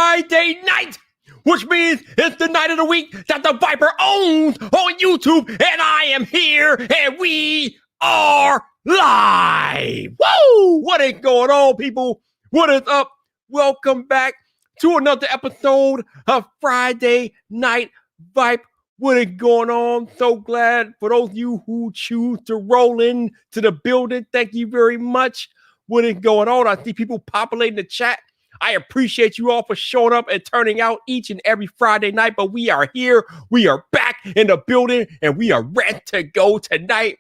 Friday night, which means it's the night of the week that the Viper owns on YouTube, and I am here, and we are live. Woo! What is going on, people? What is up? Welcome back to another episode of Friday Night Vipe. What is going on? So glad for those of you who choose to roll in to the building. Thank you very much. What is going on? I see people populating the chat. I appreciate you all for showing up and turning out each and every Friday night, but we are here. We are back in the building, and we are ready to go tonight.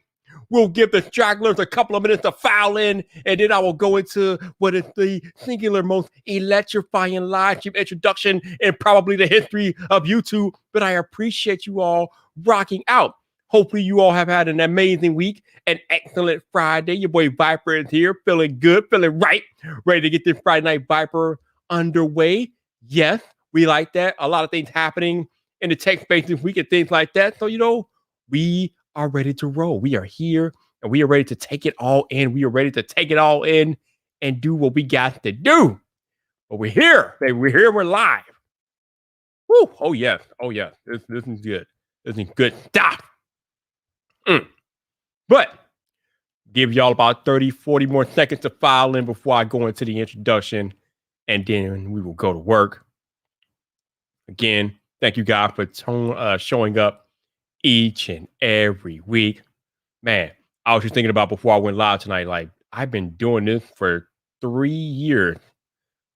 We'll give the stragglers a couple of minutes to file in, and then I will go into what is the singular most electrifying live stream introduction in probably the history of YouTube. But I appreciate you all rocking out. Hopefully you all have had an amazing week, an excellent Friday. Your boy Viper is here, feeling good, feeling right, ready to get this Friday Night Viper underway. Yes, we like that. A lot of things happening in the tech space this week and things like that. So, we are ready to roll. We are here, and we are ready to take it all in. We are ready to take it all in and do what we got to do. But we're here, baby. We're here. We're live. Woo! Oh, yes. Oh, yes. This is good. This is good stuff. But give y'all about 30, 40 more seconds to file in before I go into the introduction, and then we will go to work. Again, thank you guys for showing up each and every week. Man, I was just thinking about before I went live tonight, like, I've been doing this for 3 years,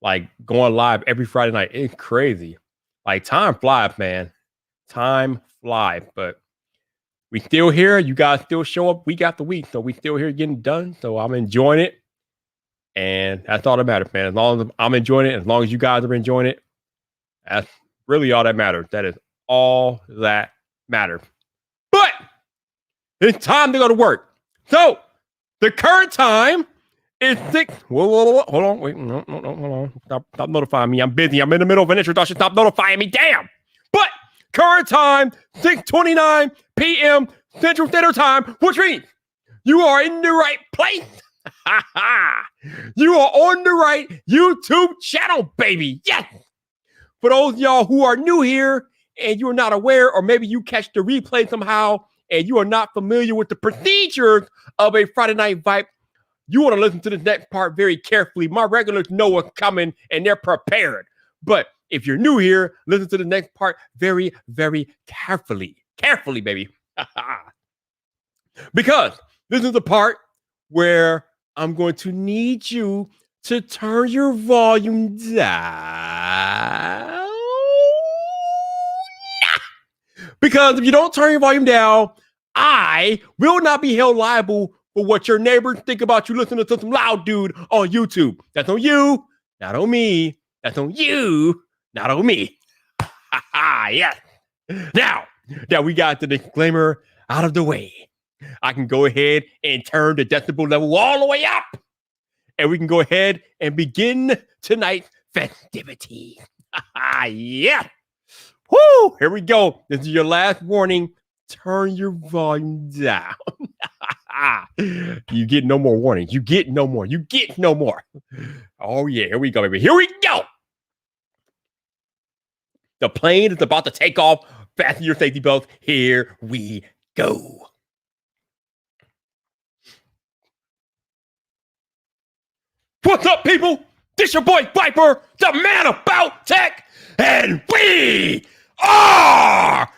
like going live every Friday night. It's crazy. Like, time flies, man. Time flies, but we still here. You guys still show up week after week. So we still here getting done. So I'm enjoying it. And that's all that matters, man. As long as I'm enjoying it, as long as you guys are enjoying it, that's really all that matters. That is all that matters. But it's time to go to work. So the current time is 6. Whoa. Hold on. Wait. No, hold on. Stop notifying me. I'm busy. I'm in the middle of an introduction. Stop notifying me. Damn. But current time, 6:29 p.m. Central Standard Time, which means you are in the right place. You are on the right YouTube channel, baby. Yes. For those of y'all who are new here and you're not aware, or maybe you catch the replay somehow and you are not familiar with the procedures of a Friday Night Vibe, you want to listen to this next part very carefully. My regulars know what's coming and they're prepared. But if you're new here, listen to the next part very, very carefully. Carefully, baby. Because this is the part where I'm going to need you to turn your volume down. Because if you don't turn your volume down, I will not be held liable for what your neighbors think about you listening to some loud dude on YouTube. That's on you, not on me. That's on you, not on me. Yes. Now that we got the disclaimer out of the way, I can go ahead and turn the decibel level all the way up, and we can go ahead and begin tonight's festivities. Yeah. Woo! Here we go. This is your last warning. Turn your volume down. You get no more warnings. You get no more. You get no more. Oh, yeah. Here we go, baby. Here we go. The plane is about to take off. Fasten your safety belts. Here we go. What's up, people? This your boy Viper, the man about tech, and we are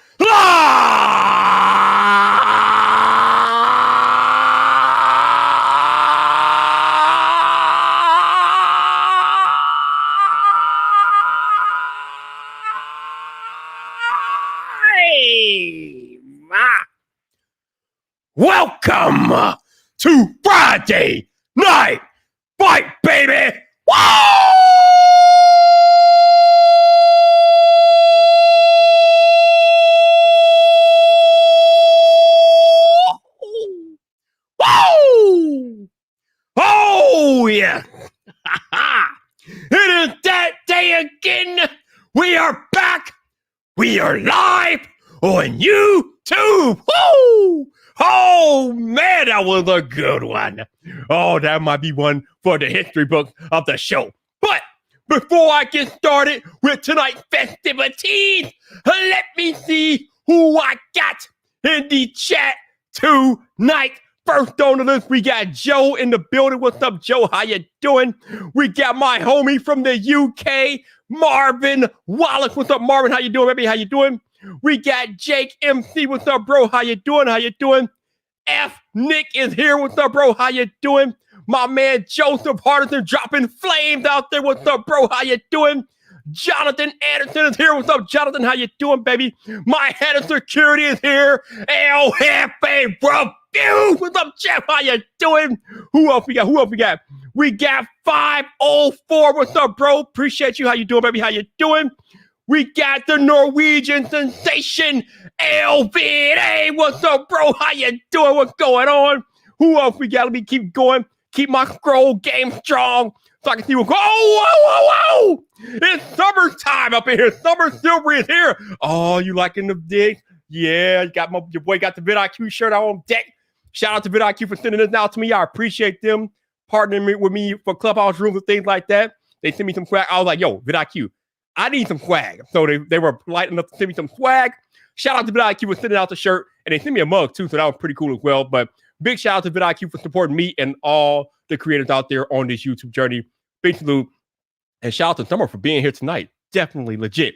welcome to Friday Night Fight, baby! Woo! Woo! Oh, yeah! It is that day again! We are back! We are live on YouTube! Woo! Oh, man, that was a good one. Oh, that might be one for the history book of the show. But before I get started with tonight's festivities. Let me see who I got in the chat tonight. First on the list, we got Joe in the building. What's up, Joe? How you doing? We got my homie from the UK, Marvin Wallace. What's up, Marvin? How you doing, baby? How you doing? We got Jake MC. What's up, bro? How you doing? How you doing? F. Nick is here. What's up, bro? How you doing? My man Joseph Hardison dropping flames out there. What's up, bro? How you doing? Jonathan Anderson is here. What's up, Jonathan? How you doing, baby? My head of security is here. El Jefe, bro. What's up, Jeff? How you doing? Who else we got? We got 504. What's up, bro? Appreciate you. How you doing, baby? How you doing? We got the Norwegian sensation, LVA. What's up, bro? How you doing? What's going on? Who else we got? Let me keep going. Keep my scroll game strong so I can see what's going on. Whoa. It's summertime up in here. Summer Silver is here. Oh, you liking the dig? Yeah, your boy got the VidIQ shirt out on deck. Shout out to VidIQ for sending this out to me. I appreciate them partnering with me for Clubhouse rooms and things like that. They sent me some swag. I was like, yo, VidIQ, I need some swag. So they were polite enough to send me some swag. Shout out to VidIQ for sending out the shirt. And they sent me a mug too, so that was pretty cool as well. But big shout out to VidIQ for supporting me and all the creators out there on this YouTube journey. Big salute. And shout out to Summer for being here tonight. Definitely legit.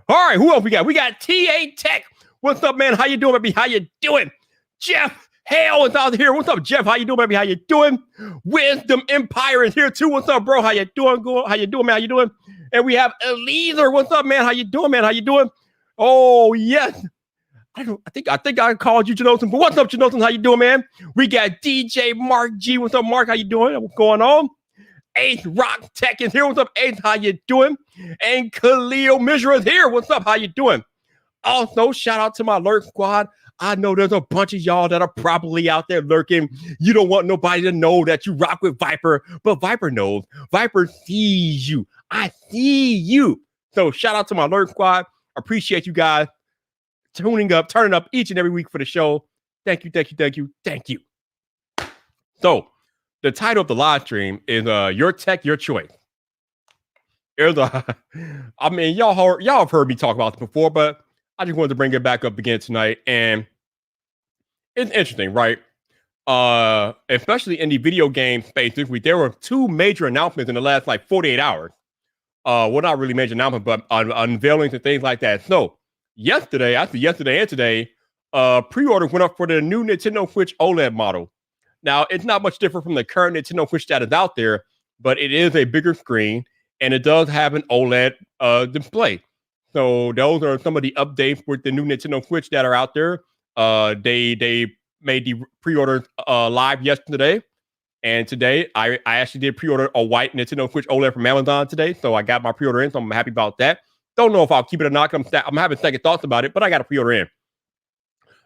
All right, who else we got? We got TA Tech. What's up, man? How you doing, baby? How you doing? Jeff Hale is out here. What's up, Jeff? How you doing, baby? How you doing? Wisdom Empire is here too. What's up, bro? How you doing? How you doing, man? How you doing? And we have Eliezer. What's up, man? How you doing, man? How you doing? Oh, yes. I think I called you Janosen, but what's up, Janosen? How you doing, man? We got DJ Mark G. What's up, Mark? How you doing? What's going on? Ace Rock Tech is here. What's up, Ace? How you doing? And Khalil Mishra is here. What's up? How you doing? Also, shout out to my lurk squad. I know there's a bunch of y'all that are probably out there lurking. You don't want nobody to know that you rock with Viper, but Viper knows. Viper sees you. I see you. So shout out to my lurk squad. Appreciate you guys turning up each and every week for the show. Thank you. So the title of the live stream is Your Tech, Your Choice. I mean, y'all have heard me talk about this before, but I just wanted to bring it back up again tonight. And it's interesting, right? Especially in the video game space this week, there were two major announcements in the last 48 hours. Well, not really major announcements, but unveilings and things like that. So yesterday and today, pre-orders went up for the new Nintendo Switch OLED model. Now, it's not much different from the current Nintendo Switch that is out there, but it is a bigger screen, and it does have an OLED display. So those are some of the updates with the new Nintendo Switch that are out there. They made the pre-orders live yesterday, and today I actually did pre-order a white Nintendo Switch OLED from Amazon today, so I got my pre-order in, so I'm happy about that. Don't know if I'll keep it or not. I'm having second thoughts about it, but I got a pre-order in.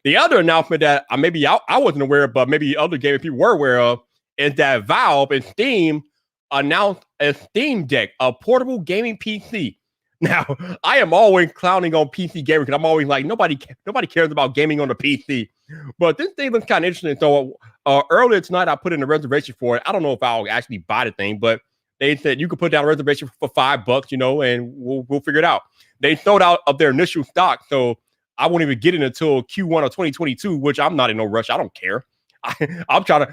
The other announcement that I wasn't aware of, but maybe other gaming people were aware of, is that Valve and Steam announced a Steam Deck, a portable gaming PC. Now, I am always clowning on PC gaming because I'm always like, nobody cares about gaming on the PC. But this thing looks kind of interesting. So earlier tonight, I put in a reservation for it. I don't know if I'll actually buy the thing, but they said you could put down a reservation for $5, and we'll figure it out. They sold out of their initial stock, so I won't even get it until Q1 of 2022, which I'm not in no rush. I don't care. I'm trying to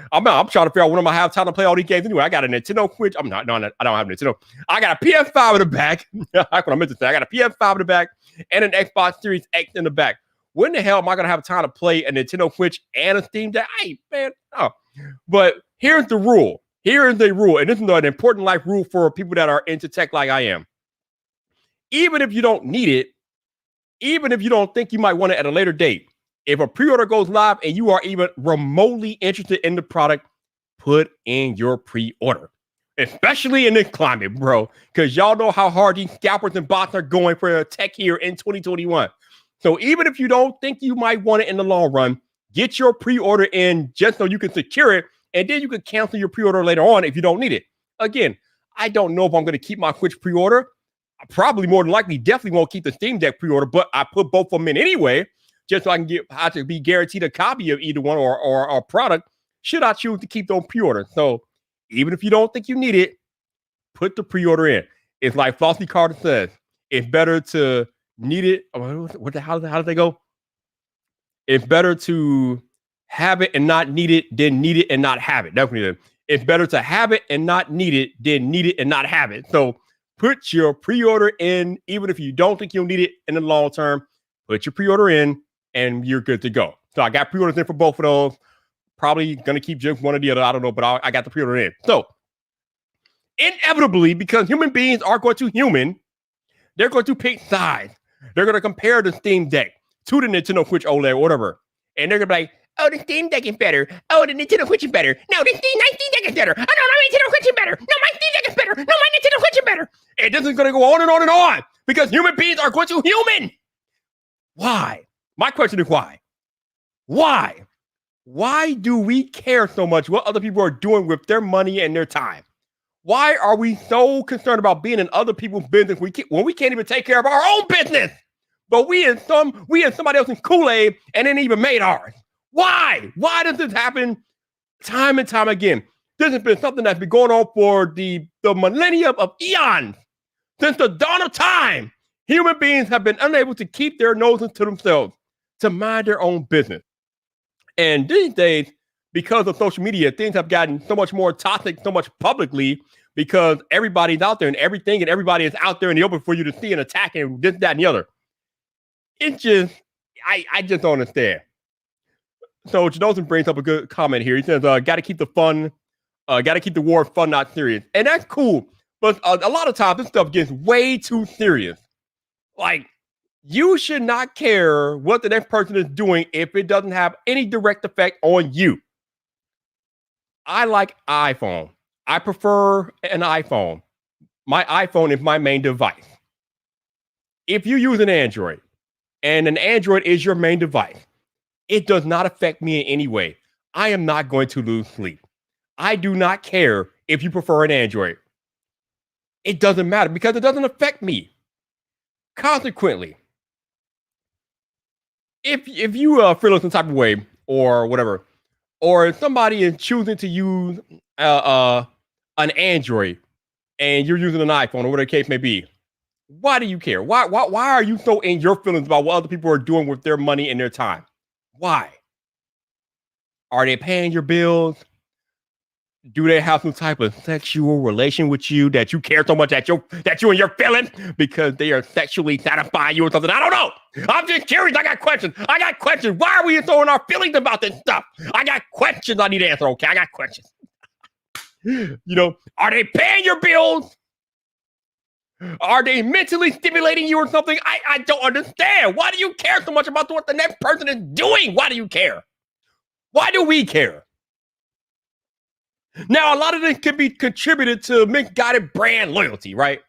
figure out when I'm gonna have time to play all these games anyway. I got a Nintendo Switch. I don't have a Nintendo. I got a PS5 in the back. That's what I meant to say. I got a PS5 in the back and an Xbox Series X in the back. When the hell am I gonna have time to play a Nintendo Switch and a Steam Deck? But here's the rule. Here is the rule, and this is an important life rule for people that are into tech like I am. Even if you don't need it, even if you don't think you might want it at a later date, if a pre-order goes live and you are even remotely interested in the product, put in your pre-order, especially in this climate, bro, because y'all know how hard these scalpers and bots are going for tech here in 2021. So even if you don't think you might want it in the long run, get your pre-order in just so you can secure it, and then you can cancel your pre-order later on if you don't need it. Again, I don't know if I'm going to keep my Switch pre-order. I probably more than likely definitely won't keep the Steam Deck pre-order, but I put both of them in anyway, just so I can have to be guaranteed a copy of either one or a product should I choose to keep those pre-orders. So even if you don't think you need it, put the pre-order in. It's like Flossie Carter says, It's better to need it. How did they go? It's better to have it and not need it than need it and not have it. Definitely. It's better to have it and not need it than need it and not have it. So put your pre-order in, even if you don't think you'll need it in the long term. Put your pre-order in, and you're good to go. So I got pre-orders in for both of those. Probably gonna keep just one or the other. I don't know, but I got the pre-order in. So inevitably, because human beings are going to human, they're going to pick sides. They're going to compare the Steam Deck to the Nintendo Switch OLED or whatever. And they're going to be like, oh, the Steam Deck is better. Oh, the Nintendo Switch is better. No, my Steam Deck is better. Oh, no, my Nintendo Switch is better. No, my Steam Deck is better. No, my Nintendo Switch is better. And this is going to go on and on and on because human beings are going to human. Why? My question is why? Why? Why do we care so much what other people are doing with their money and their time? Why are we so concerned about being in other people's business when we can't even take care of our own business? But we in somebody else's Kool-Aid and ain't even made ours. Why? Why does this happen time and time again? This has been something that's been going on for the millennium of eons. Since the dawn of time, human beings have been unable to keep their noses to themselves, to mind their own business. And these days, because of social media, things have gotten so much more toxic, so much publicly, because everybody's out there and everything and everybody is out there in the open for you to see and attack and this, that, and the other. It just, I just don't understand. So Janosen brings up a good comment here. He says, got to keep the fun, got to keep the war fun, not serious. And that's cool. But a lot of times this stuff gets way too serious. Like, you should not care what the next person is doing if it doesn't have any direct effect on you. I like iPhone. I prefer an iPhone. My iPhone is my main device. If you use an Android and an Android is your main device, it does not affect me in any way. I am not going to lose sleep. I do not care if you prefer an Android. It doesn't matter because it doesn't affect me. Consequently, if you feel some type of way or whatever, or if somebody is choosing to use an Android and you're using an iPhone or whatever the case may be, why do you care? Why are you so in your feelings about what other people are doing with their money and their time? Why? Are they paying your bills? Do they have some type of sexual relation with you that you care so much that you and your feelings because they are sexually satisfying you or something? I don't know. I'm just curious. I got questions. Why are we so in our feelings about this stuff? I got questions I need to answer. Okay, I got questions. Are they paying your bills? Are they mentally stimulating you or something? I don't understand. Why do you care so much about what the next person is doing? Why do you care? Why do we care? Now, a lot of this can be contributed to misguided brand loyalty, right?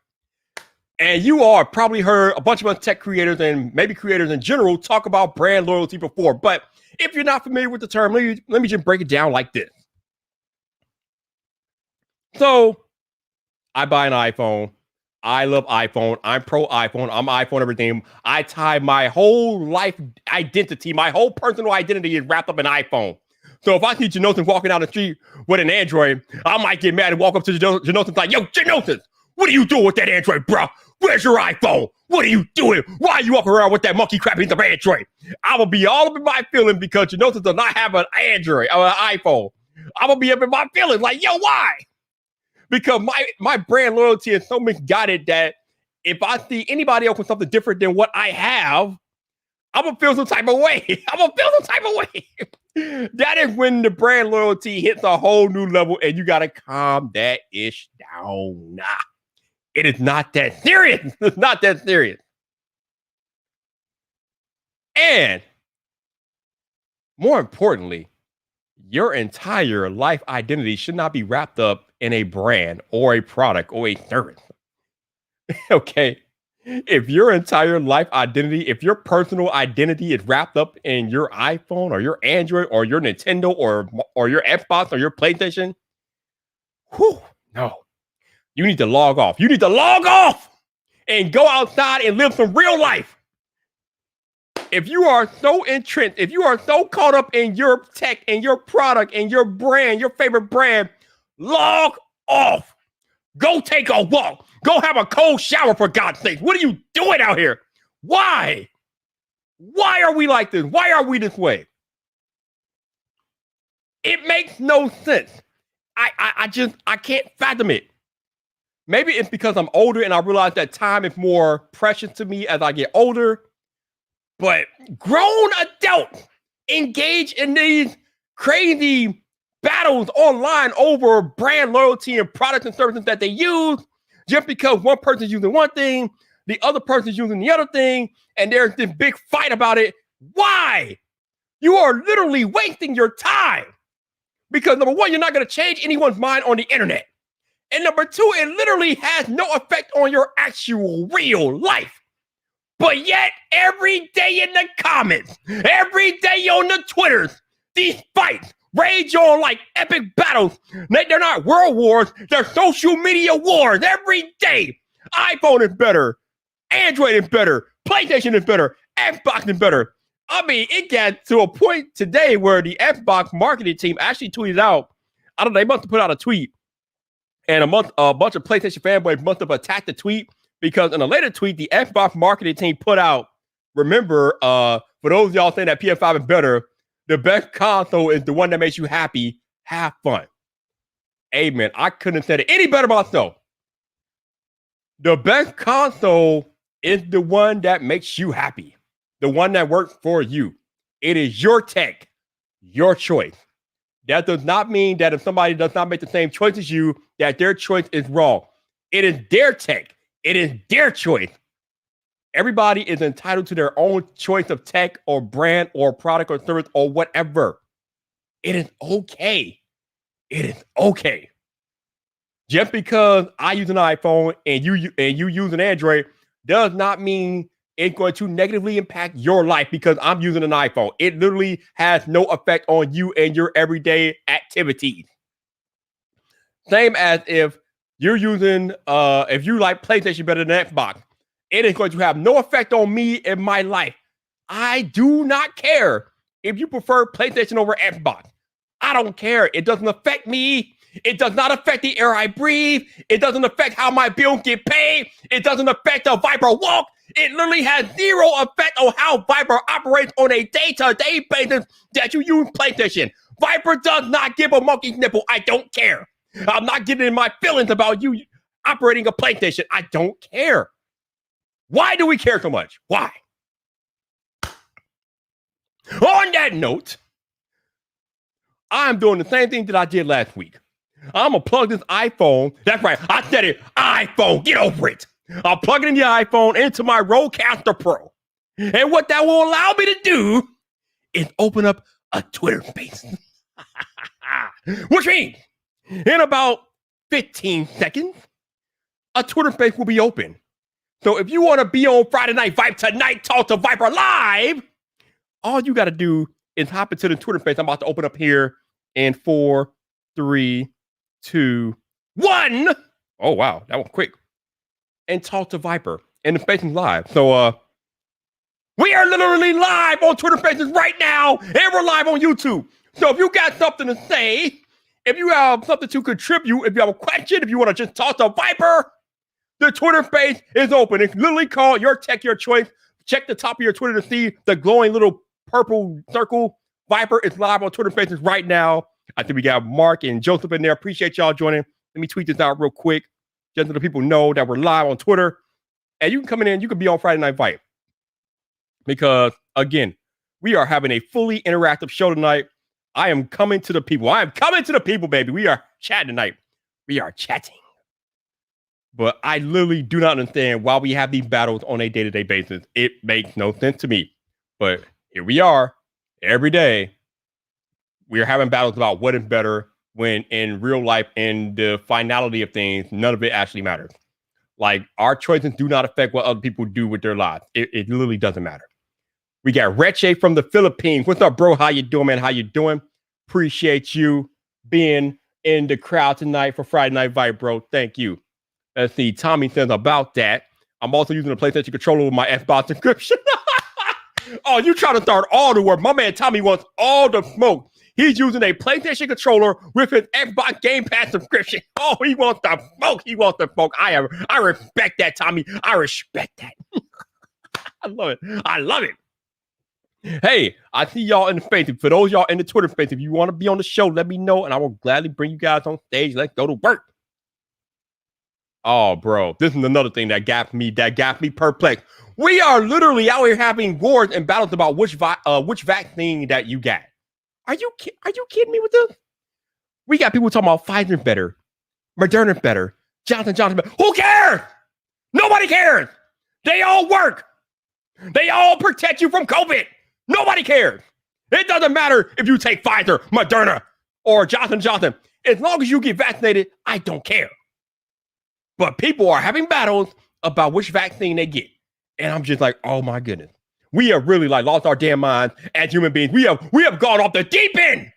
And you all probably heard a bunch of us tech creators and maybe creators in general talk about brand loyalty before. But if you're not familiar with the term, let me just break it down like this. So I buy an iPhone. I love iPhone. I'm pro iPhone. I'm iPhone everything. I tie my whole life identity, my whole personal identity is wrapped up in iPhone. So if I see Janosen walking down the street with an Android, I might get mad and walk up to Janosen like, yo, Janosen, what are you doing with that Android, bro? Where's your iPhone? What are you doing? Why are you walking around with that monkey crap in the Android? I will be all up in my feelings because Janosen does not have an Android or an iPhone. I will be up in my feelings like, yo, why? Because my brand loyalty is so misguided that if I see anybody else with something different than what I have, I'm going to feel some type of way. That is when the brand loyalty hits a whole new level and you got to calm that ish down. Nah, it is not that serious. It's not that serious. And more importantly, your entire life identity should not be wrapped up in a brand or a product or a service. Okay. If your entire life identity, if your personal identity is wrapped up in your iPhone or your Android or your Nintendo or your Xbox or your PlayStation, no. You need to log off. You need to log off and go outside and live some real life. If you are so entrenched, if you are so caught up in your tech and your product and your brand, your favorite brand, log off. Go take a walk. Go have a cold shower, for God's sake. What are you doing out here? Why? Why are we like this? Why are we this way? It makes no sense. I can't fathom it. Maybe it's because I'm older and I realize that time is more precious to me as I get older. But grown adults engage in these crazy battles online over brand loyalty and products and services that they use just because one person's using one thing, the other person's using the other thing, and there's this big fight about it. Why? You are literally wasting your time. Because number one, you're not going to change anyone's mind on the internet. And number two, it literally has no effect on your actual real life. But yet, every day in the comments, every day on the Twitters, these fights rage on like epic battles. They're not world wars, they're social media wars every day. iPhone is better, Android is better, PlayStation is better, Xbox is better. I mean, it got to a point today where the Xbox marketing team actually tweeted out, I don't know, they must have put out a tweet, and a bunch of PlayStation fanboys must have attacked the tweet, because in a later tweet, the Xbox marketing team put out, remember, for those of y'all saying that PS5 is better, the best console is the one that makes you happy. Have fun. Amen. I couldn't have said it any better myself. The best console is the one that makes you happy. The one that works for you. It is your tech, your choice. That does not mean that if somebody does not make the same choice as you, that their choice is wrong. It is their tech. It is their choice. Everybody is entitled to their own choice of tech or brand or product or service or whatever. It is okay. It is okay. Just because I use an iPhone and you use an Android does not mean it's going to negatively impact your life because I'm using an iPhone. It literally has no effect on you and your everyday activities. Same as if you're using, if you like PlayStation better than Xbox, it is going to have no effect on me in my life. I do not care if you prefer PlayStation over Xbox. I don't care. It doesn't affect me. It does not affect the air I breathe. It doesn't affect how my bills get paid. It doesn't affect the Viper walk. It literally has zero effect on how Viper operates on a day-to-day basis that you use PlayStation. Viper does not give a monkey's nipple. I don't care. I'm not getting in my feelings about you operating a PlayStation. I don't care. Why do we care so much? Why? On that note, I'm doing the same thing that I did last week. I'm going to plug this iPhone. That's right. I said it. iPhone. Get over it. I'll plug it in the iPhone into my Rodecaster Pro. And what that will allow me to do is open up a Twitter space. Which means in about 15 seconds, a Twitter space will be open. So if you want to be on Friday Night Vibe tonight, talk to Viper live, all you got to do is hop into the Twitter space I'm about to open up here in 4, 3, 2, 1. Oh, wow. That was quick. And talk to Viper. And the space is live. So we are literally live on Twitter Spaces right now. And we're live on YouTube. So if you got something to say, if you have something to contribute, if you have a question, if you want to just talk to Viper, the Twitter space is open. It's literally called Your Tech, Your Choice. Check the top of your Twitter to see the glowing little purple circle. Viper is live on Twitter Spaces right now. I think we got Mark and Joseph in there. Appreciate y'all joining. Let me tweet this out real quick, just so the people know that we're live on Twitter. And you can come in, you can be on Friday Night Vibe. Because, again, we are having a fully interactive show tonight. I am coming to the people. I am coming to the people, baby. We are chatting tonight. We are chatting. But I literally do not understand why we have these battles on a day-to-day basis. It makes no sense to me. But here we are. Every day, we are having battles about what is better when in real life, in the finality of things, none of it actually matters. Like, our choices do not affect what other people do with their lives. It literally doesn't matter. We got Reche from the Philippines. What's up, bro? How you doing, man? How you doing? Appreciate you being in the crowd tonight for Friday Night Vibe, bro. Thank you. Let's see. Tommy says about that. I'm also using a PlayStation controller with my Xbox subscription. Oh, you trying to start all the work. My man Tommy wants all the smoke. He's using a PlayStation controller with his Xbox Game Pass subscription. Oh, he wants the smoke. He wants the smoke. I respect that, Tommy. I respect that. I love it. I love it. Hey, I see y'all in the space. For those y'all in the Twitter space, if you want to be on the show, let me know, and I will gladly bring you guys on stage. Let's go to work. Oh, bro, this is another thing that got me perplexed. We are literally out here having wars and battles about which vaccine that you got. Are you kidding me with this? We got people talking about Pfizer better, Moderna better, Johnson better. Who cares? Nobody cares. They all work. They all protect you from COVID. Nobody cares. It doesn't matter if you take Pfizer, Moderna, or Johnson. As long as you get vaccinated, I don't care. But people are having battles about which vaccine they get. And I'm just like, oh my goodness. We have really lost our damn minds as human beings. We have gone off the deep end.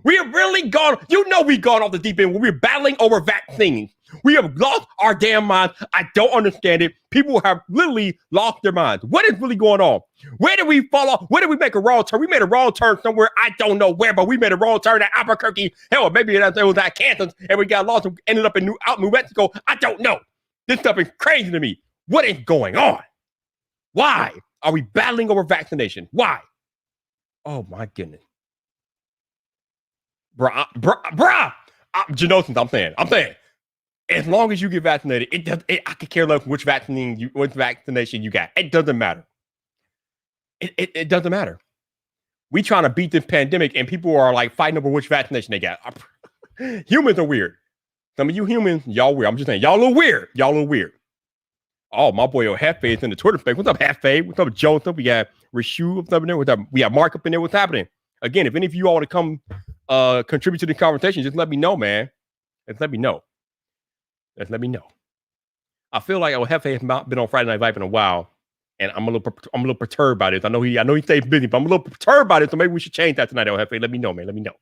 We have really gone, we've gone off the deep end when we're battling over vaccines. We have lost our damn minds. I don't understand it. People have literally lost their minds. What is really going on? Where did we fall off? Where did we make a wrong turn? We made a wrong turn somewhere. I don't know where, but we made a wrong turn at Albuquerque. Hell, maybe it was at Kansas, and we got lost and ended up in New Mexico. I don't know. This stuff is crazy to me. What is going on? Why are we battling over vaccination? Why? Oh, my goodness. Bruh. Genosins, I'm saying. As long as you get vaccinated, I could care less which vaccination you got. It doesn't matter. It doesn't matter. We trying to beat this pandemic, and people are like fighting over which vaccination they got. Humans are weird. Some of you humans, y'all weird. I'm just saying, y'all a little weird. Oh, my boy, Hefe is in the Twitter space. What's up, Hefe? What's up, Joseph? We got Rishu up in there. What's up? We have Mark up in there. What's happening? Again, if any of you all want to come contribute to the conversation, just let me know, man. Just let me know. I feel like Hefe has not been on Friday Night Vibe in a while, and I'm a little perturbed by this. I know he stays busy, but I'm a little perturbed by this, so maybe we should change that tonight, Hefe. Let me know, man. Let me know.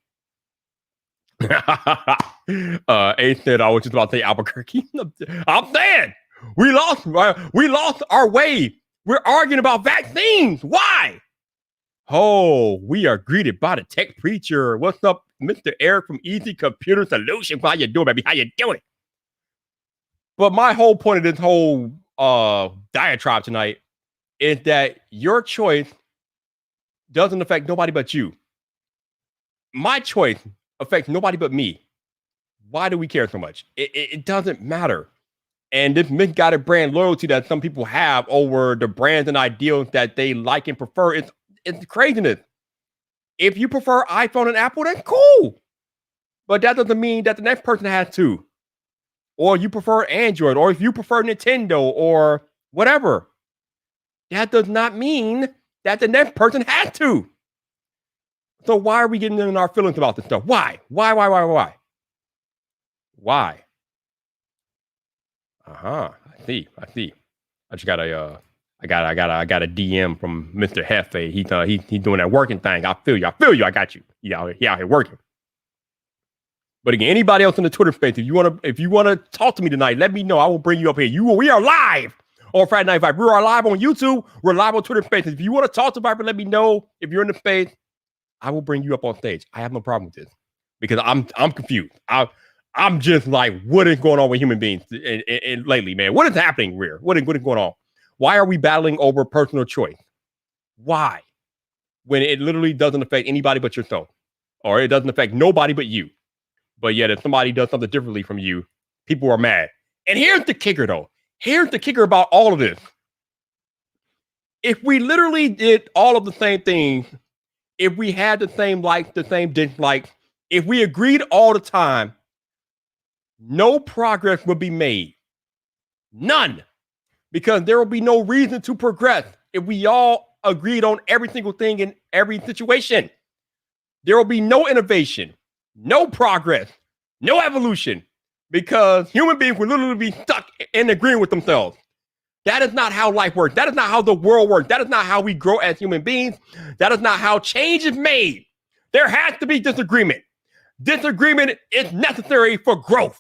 Ace said I was just about to say Albuquerque. I'm saying we lost our way. We're arguing about vaccines. Why? Oh, we are greeted by the tech preacher. What's up, Mr. Eric from Easy Computer Solutions? How you doing, baby? How you doing? But my whole point of this whole diatribe tonight is that your choice doesn't affect nobody but you. My choice affects nobody but me. Why do we care so much? It doesn't matter. And this misguided brand loyalty that some people have over the brands and ideals that they like and prefer, it's craziness. If you prefer iPhone and Apple, that's cool. But that doesn't mean that the next person has to. Or you prefer Android, or if you prefer Nintendo or whatever. That does not mean that the next person has to. So why are we getting in our feelings about this stuff? Why? Why? I see. I just got a DM from Mr. Hefe. He's doing that working thing. I feel you. I got you. He out here working. But again, anybody else in the Twitter space, if you wanna talk to me tonight, let me know. I will bring you up here. We are live on Friday Night Vibe. We are live on YouTube. We're live on Twitter Spaces. If you want to talk to Viper, let me know. If you're in the space, I will bring you up on stage. I have no problem with this because I'm confused. I'm just like, what is going on with human beings lately, man? What is happening here? What is going on? Why are we battling over personal choice? Why? When it literally doesn't affect anybody but yourself, or it doesn't affect nobody but you. But yet, if somebody does something differently from you, people are mad. And here's the kicker, though. Here's the kicker about all of this. If we literally did all of the same things, if we had the same likes, the same dislikes, if we agreed all the time, no progress would be made. None. Because there will be no reason to progress if we all agreed on every single thing in every situation. There will be no innovation, no progress, no evolution, because human beings will literally be stuck in agreeing with themselves. That is not how life works. That is not how the world works. That is not how we grow as human beings. That is not how change is made. There has to be disagreement. Disagreement is necessary for growth.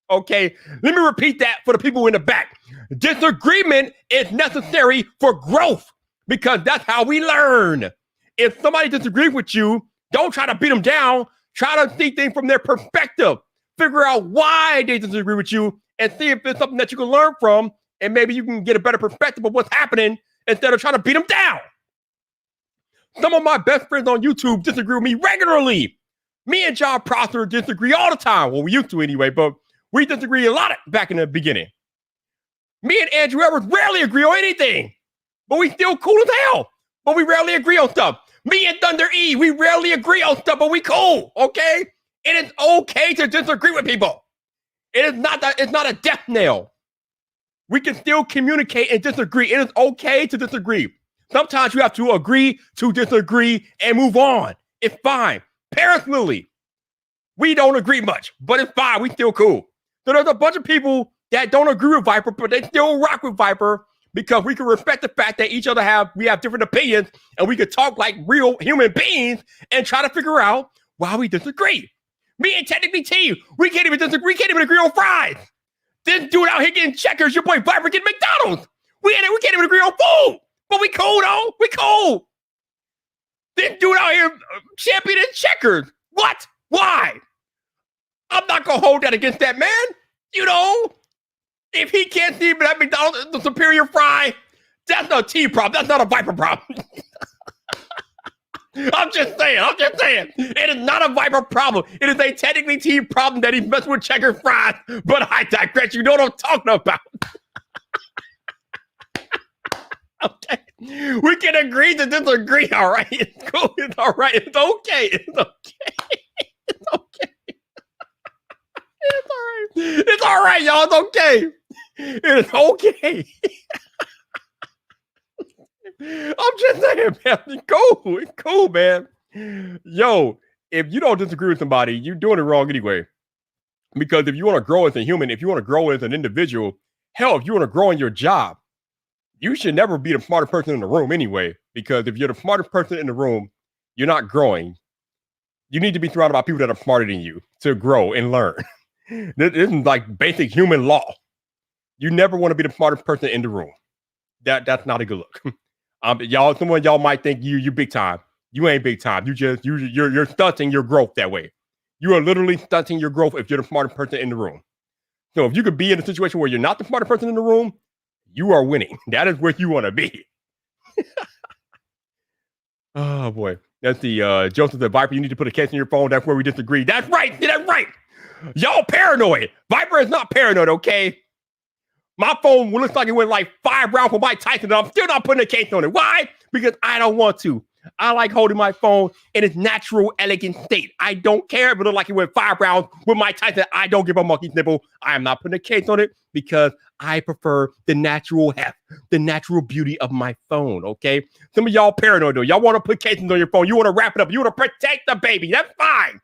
Okay, let me repeat that for the people in the back. Disagreement is necessary for growth because that's how we learn. If somebody disagrees with you, Don't try to beat them down. Try to see things from their perspective. Figure out why they disagree with you and see if there's something that you can learn from, and maybe you can get a better perspective of what's happening instead of trying to beat them down. Some of my best friends on YouTube disagree with me regularly. Me and John Prosser disagree all the time. Well, we used to anyway, but we disagree a lot back in the beginning. Me and Andrew Edwards rarely agree on anything, but we still cool as hell. But we rarely agree on stuff. Me and Thunder E, we rarely agree on stuff, but we cool, okay? It is okay to disagree with people. It's not a death knell. We can still communicate and disagree. It is okay to disagree. Sometimes you have to agree to disagree and move on. It's fine. Personally, we don't agree much, but it's fine. We still cool. So there's a bunch of people that don't agree with Viper, but they still rock with Viper because we can respect the fact that we have different opinions, and we can talk like real human beings and try to figure out why we disagree. Me and Technically T, we can't even disagree. We can't even agree on fries. This dude out here getting checkers, your boy Viper getting McDonald's. We can't even agree on food, but we cool though. We cool. This dude out here championing checkers. What? Why? I'm not gonna hold that against that man. You know, if he can't see that McDonald's is the superior fry, that's not a T problem. That's not a Viper problem. I'm just saying. It is not a Viper problem. It is a Technically T problem that he messed with checker fries. But I digress. You know what I'm talking about. Okay. We can agree to disagree, all right? It's cool. It's all right. It's okay. It's okay. It's okay. It's all right. It's all right, y'all. It's okay. It is okay. I'm just saying, man. It's cool. It's cool, man. Yo, if you don't disagree with somebody, you're doing it wrong anyway. Because if you want to grow as a human, if you want to grow as an individual, hell, if you want to grow in your job, you should never be the smartest person in the room anyway. Because if you're the smartest person in the room, you're not growing. You need to be surrounded by people that are smarter than you to grow and learn. This is like basic human law. You never want to be the smartest person in the room. That's not a good look. Some of y'all might think you big time. You ain't big time. You're stunting your growth that way. You are literally stunting your growth if you're the smartest person in the room. So if you could be in a situation where you're not the smartest person in the room, you are winning. That is where you want to be. Oh boy. That's the Joseph the Viper. You need to put a case on your phone. That's where we disagree. That's right. That's right. Y'all paranoid. Viper is not paranoid, okay? My phone looks like it went like 5 rounds for Mike Tyson, and I'm still not putting a case on it. Why? Because I don't want to. I like holding my phone in its natural, elegant state. I don't care if it looks like it went 5 rounds with Mike Tyson. I don't give a monkey's nipple. I am not putting a case on it because I prefer the natural heft, the natural beauty of my phone, okay? Some of y'all paranoid, though. Y'all want to put cases on your phone. You want to wrap it up. You want to protect the baby. That's fine.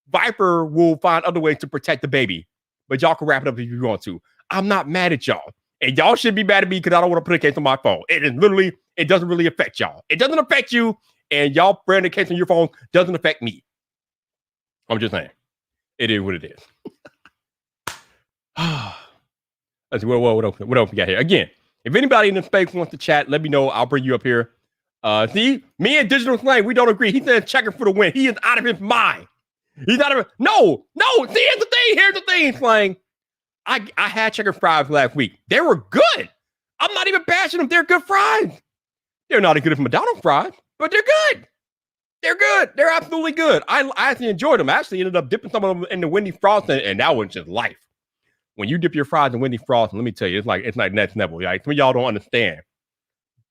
Viper will find other ways to protect the baby, but y'all can wrap it up if you want to. I'm not mad at y'all. And y'all should be mad at me because I don't want to put a case on my phone. It doesn't really affect y'all. It doesn't affect you, and y'all brand a case on your phone doesn't affect me. I'm just saying. It is what it is. Let's see, what else we got here? Again, if anybody in the space wants to chat, let me know. I'll bring you up here. See, me and Digital Slang, we don't agree. He said checker for the win. He is out of his mind. He's out of it. No. See, here's the thing, Slang. I had checker fries last week. They were good. I'm not even bashing them. They're good fries. They're not as good as McDonald's fries, but they're good. They're good. They're absolutely good. I actually enjoyed them. I actually ended up dipping some of them in the Wendy Frost, and that was just life. When you dip your fries in Wendy Frost, let me tell you, it's like next level. Like, some of y'all don't understand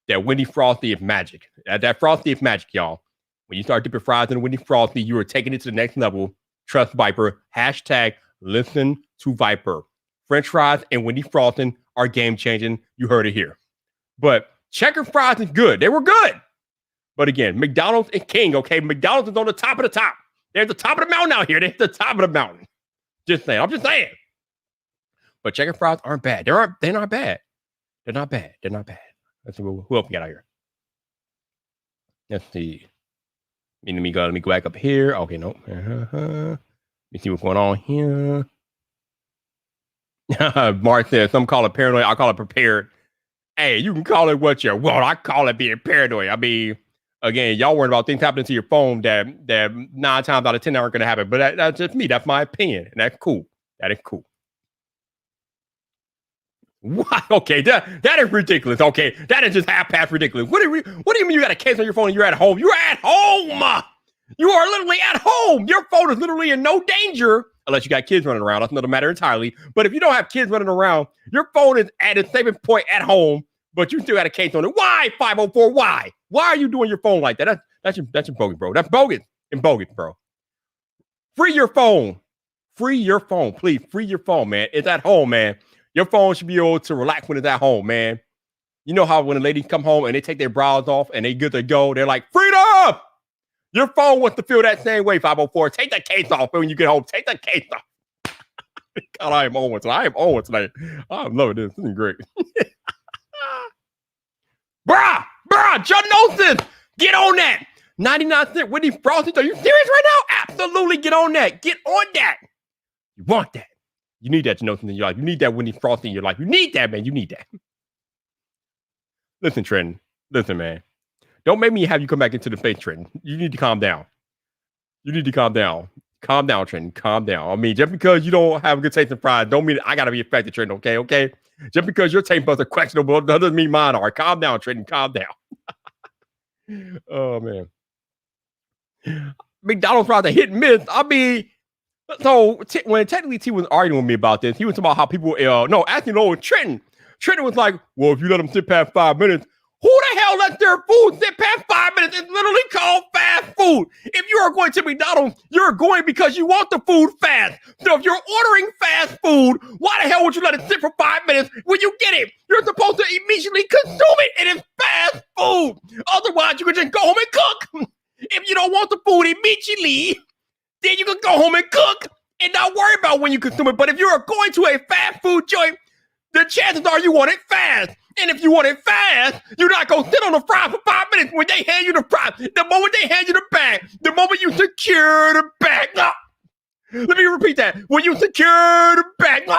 that Wendy Frosty is magic. That Frosty is magic, y'all. When you start dipping fries in Wendy Frosty, you are taking it to the next level. Trust Viper. # listen to Viper. French fries and Wendy Frosting are game changing. You heard it here. But checker fries is good. They were good. But again, McDonald's is king, okay? McDonald's is on the top of the top. They're at the top of the mountain out here. They're at the top of the mountain. Just saying. I'm just saying. But checker fries aren't bad. They're not bad. They're not bad. Let's see who else we got out here. Let's see. Let me go back up here. Okay, no. Let me see what's going on here. Mark says, some call it paranoid. I call it prepared. Hey, you can call it what you want. I call it being paranoid. I mean, Again, y'all worrying about things happening to your phone that 9 times out of 10 aren't going to happen. But that's just me. That's my opinion. And that's cool. That is cool. What? Okay, that is ridiculous. Okay, that is just half-past ridiculous. What do you mean you got a case on your phone and you're at home? You're at home. You are literally at home. Your phone is literally in no danger unless you got kids running around. That's another matter entirely. But if you don't have kids running around, your phone is at its saving point at home, but you still got a case on it. Why, 504? Why? Why are you doing your phone like that? That's your bogus, bro. That's bogus and bogus, bro. Free your phone. Free your phone, please. Free your phone, man. It's at home, man. Your phone should be able to relax when it's at home, man. You know how when a lady come home and they take their brows off and they good to go, they're like, freedom! Your phone wants to feel that same way, 504. Take the case off when you get home. Take the case off. God, I am on one tonight. I am on one tonight. I'm loving this. This is great. Bruh, John Nelson, get on that. 99-cent Whitney Frosty. Are you serious right now? Absolutely get on that. Get on that. You want that. You need that to know something in your life. You need that Whitney Frosty in your life. You need that, man. You need that. Listen, Trenton. Listen, man. Don't make me have you come back into the face, Trenton. You need to calm down. You need to calm down. Calm down, Trenton. Calm down. I mean, just because you don't have a good taste in fries, don't mean I got to be affected, Trenton, okay? Just because your taste buds are questionable doesn't mean mine are. Calm down, Trenton. Calm down. Oh, man. McDonald's fries are hit and miss. I mean, so when technically T was arguing with me about this, he was talking about how people, Trenton was like, well, if you let them sit past 5 minutes, who the hell lets their food sit past 5 minutes? It's literally called fast food. If you are going to McDonald's, you're going because you want the food fast. So if you're ordering fast food, why the hell would you let it sit for 5 minutes when you get it? You're supposed to immediately consume it. It is fast food. Otherwise, you can just go home and cook. If you don't want the food immediately, then you can go home and cook and not worry about when you consume it. But if you're going to a fast food joint, the chances are you want it fast. And if you want it fast, you're not going to sit on the fry for 5 minutes when they hand you the fry. The moment they hand you the bag, the moment you secure the bag. Let me repeat that. When you secure the bag,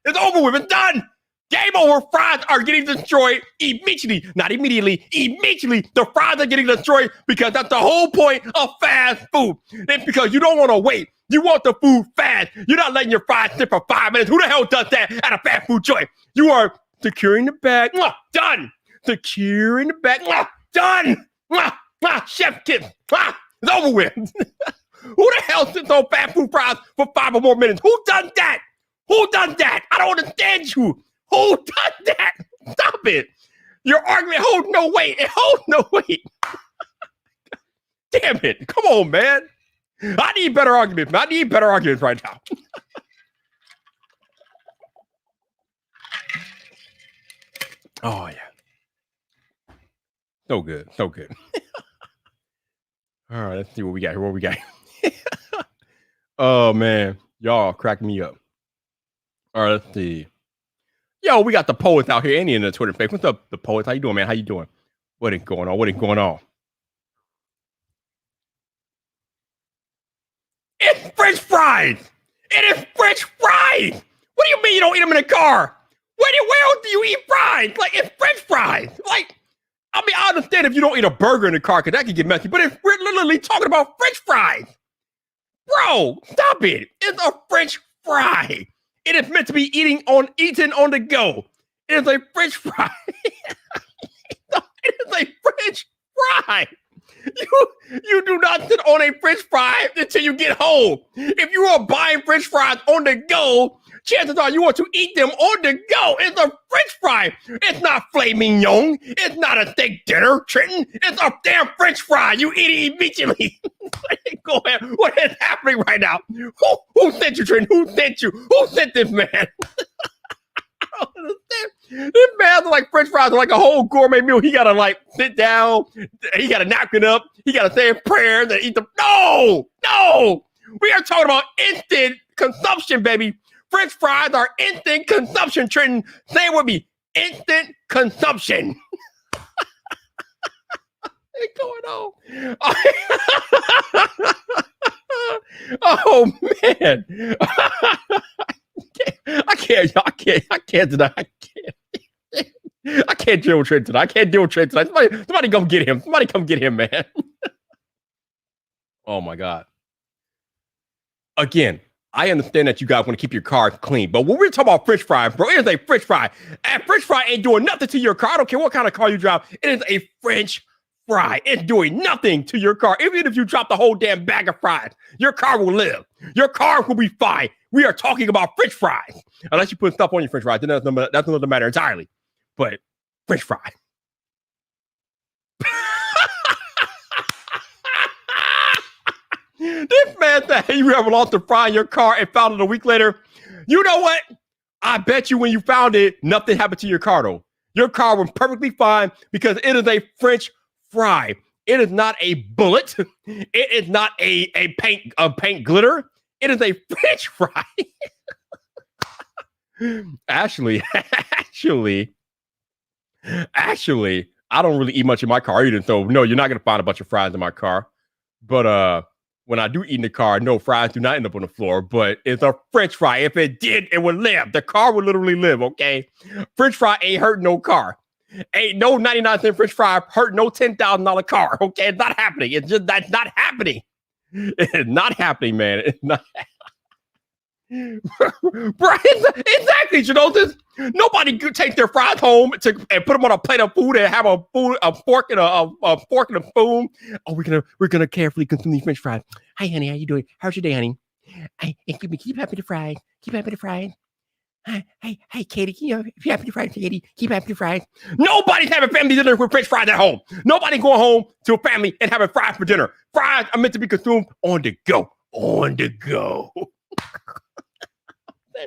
it's over with. It's done. Game over. Fries are getting destroyed immediately. Not immediately. Immediately, the fries are getting destroyed because that's the whole point of fast food. It's because you don't want to wait. You want the food fast. You're not letting your fries sit for 5 minutes. Who the hell does that at a fast food joint? You are securing the bag. Done. Securing the bag. Done. Chef kiss. It's over with. Who the hell sits on fast food fries for 5 or more minutes? Who does that? Who does that? I don't understand you. Who does that? Stop it. Your argument holds no weight. It holds no weight. Damn it. Come on, man. I need better arguments. I need better arguments right now. Oh, yeah. So good. So good. All right, let's see what we got here. What we got? Oh, man. Y'all cracking me up. All right, let's see. Yo, we got the poets out here. Any in the Twitter space. What's up, the poets? How you doing, man? How you doing? What is going on? What is going on? It's French fries. It is French fries. What do you mean you don't eat them in the car? Where else do you eat fries? Like, it's French fries. Like, I mean, I understand if you don't eat a burger in the car because that can get messy, but if we're literally talking about French fries. Bro, stop it. It's a French fry. It is meant to be eaten on the go. It is a French fry. It is a French fry. You do not sit on a French fry until you get home. If you are buying French fries on the go, chances are you want to eat them on the go. It's a French fry. It's not filet mignon. It's not a steak dinner, Trenton. It's a damn French fry. You eat it immediately. Go ahead. What is happening right now? Who sent you, Trenton? Who sent you? Who sent this man? I don't understand. This man's like French fries are like a whole gourmet meal. He gotta like sit down. He gotta napkin up. He gotta say a prayer. Then eat them. No. We are talking about instant consumption, baby. French fries are instant consumption, Trenton. Say it with me. Instant consumption. What's going on? Oh man. I can't can't deal with Trent tonight. I can't deal with Trent tonight. Somebody come get him. Somebody come get him, man. Oh my God. Again, I understand that you guys want to keep your car clean, but when we're talking about French fry, bro, it is a French fry. And French fry ain't doing nothing to your car. I don't care what kind of car you drive. It is a French fry. It's doing nothing to your car. Even if you drop the whole damn bag of fries, your car will live. Your car will be fine. We are talking about French fries. Unless you put stuff on your French fries, then that's another matter entirely. But French fry. This man said you ever lost a fry in your car and found it a week later. You know what? I bet you when you found it, nothing happened to your car though. Your car was perfectly fine because it is a French fry. It is not a bullet. It is not a paint glitter. It is a French fry. Actually, I don't really eat much in my car either. So no, you're not gonna find a bunch of fries in my car. But when I do eat in the car, no, fries do not end up on the floor, but it's a French fry. If it did, it would live. The car would literally live, okay? French fry ain't hurt no car. Ain't no 99-cent French fry hurt no $10,000 car, okay? It's not happening. It's just, that's not happening. It's not happening, man. It's not Bro, exactly, you know this. Nobody could take their fries home and put them on a plate of food and have a fork and a spoon. Oh, we're gonna carefully consume these French fries. Hi, honey, how you doing? How's your day, honey? Keep happy to fries. Keep happy to fries. Hi, Katie. Keep happy to fries, Katie. Keep happy to fries. Nobody's having family dinner with French fries at home. Nobody going home to a family and having fries for dinner. Fries are meant to be consumed on the go. On the go.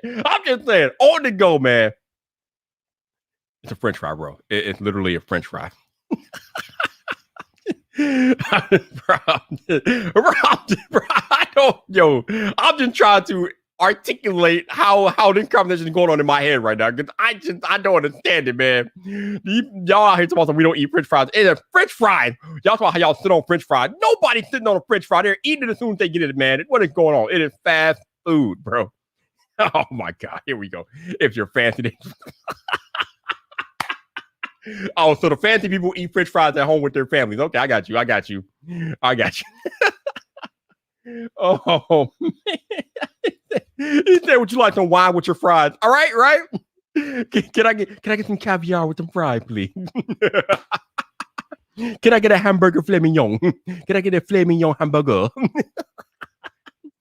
I'm just saying, on the go, man. It's a French fry, bro. It's literally a French fry. I'm just trying to articulate how this conversation is going on in my head right now, because I don't understand it, man. Y'all out here talking about we don't eat French fries. It's a French fries. Y'all talking about how y'all sit on French fries. Nobody's sitting on a French fry. They're eating it as soon as they get it, man. What is going on? It is fast food, bro. Oh my God, here we go. If you're fancy. Oh, so the fancy people eat French fries at home with their families. Okay, I got you. Oh, man. He said, would you like some wine with your fries? All right, right? Can I get some caviar with some fries, please? Can I get a hamburger filet mignon? Can I get a filet mignon hamburger?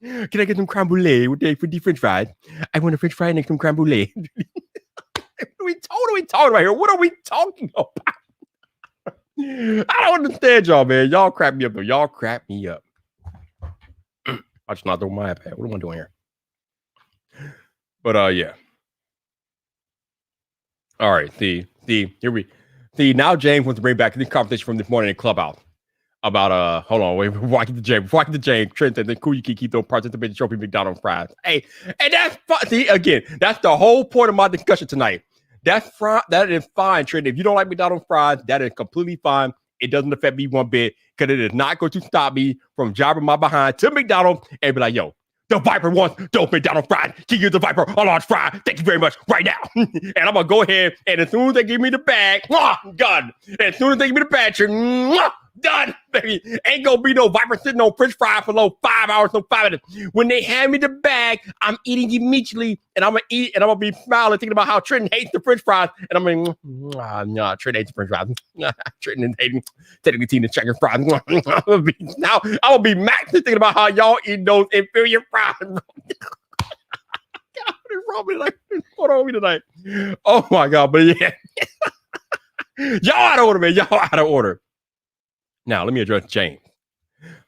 Can I get some crème brûlée with the French fries? I want a French fry and some crème brûlée. What are we talking about here? What are we talking about? I don't understand y'all, man. Y'all crap me up, though. Y'all crap me up. I just not throw my iPad. What am I doing here? But yeah. All right. See. Now James wants to bring back this conversation from this morning in Clubhouse. About hold on, wait, before I get to James, Trent said, cool, you can keep those participating trophy McDonald's fries. Hey, and that's fine. See, again, that's the whole point of my discussion tonight. That is fine, Trent. If you don't like McDonald's fries, that is completely fine. It doesn't affect me one bit, because it is not going to stop me from driving my behind to McDonald's and be like, yo, the Viper wants those McDonald's fries. Can you use the Viper a large fry? Thank you very much right now. And I'm going to go ahead, and as soon as they give me the bag, done. As soon as they give me the bag, done, baby. Ain't gonna be no Viper sitting on French fries for 5 hours, 5 minutes. When they hand me the bag, I'm eating immediately, and I'm gonna eat, and I'm gonna be smiling, thinking about how Trenton hates the French fries, and I'm like, nah, Trenton hates the French fries. Trenton hating, technically eating the chicken fries. I'm gonna be maxing thinking about how y'all eat those inferior fries. What are we tonight? Oh my God, but yeah, y'all out of order, man. Y'all out of order. Now, let me address James.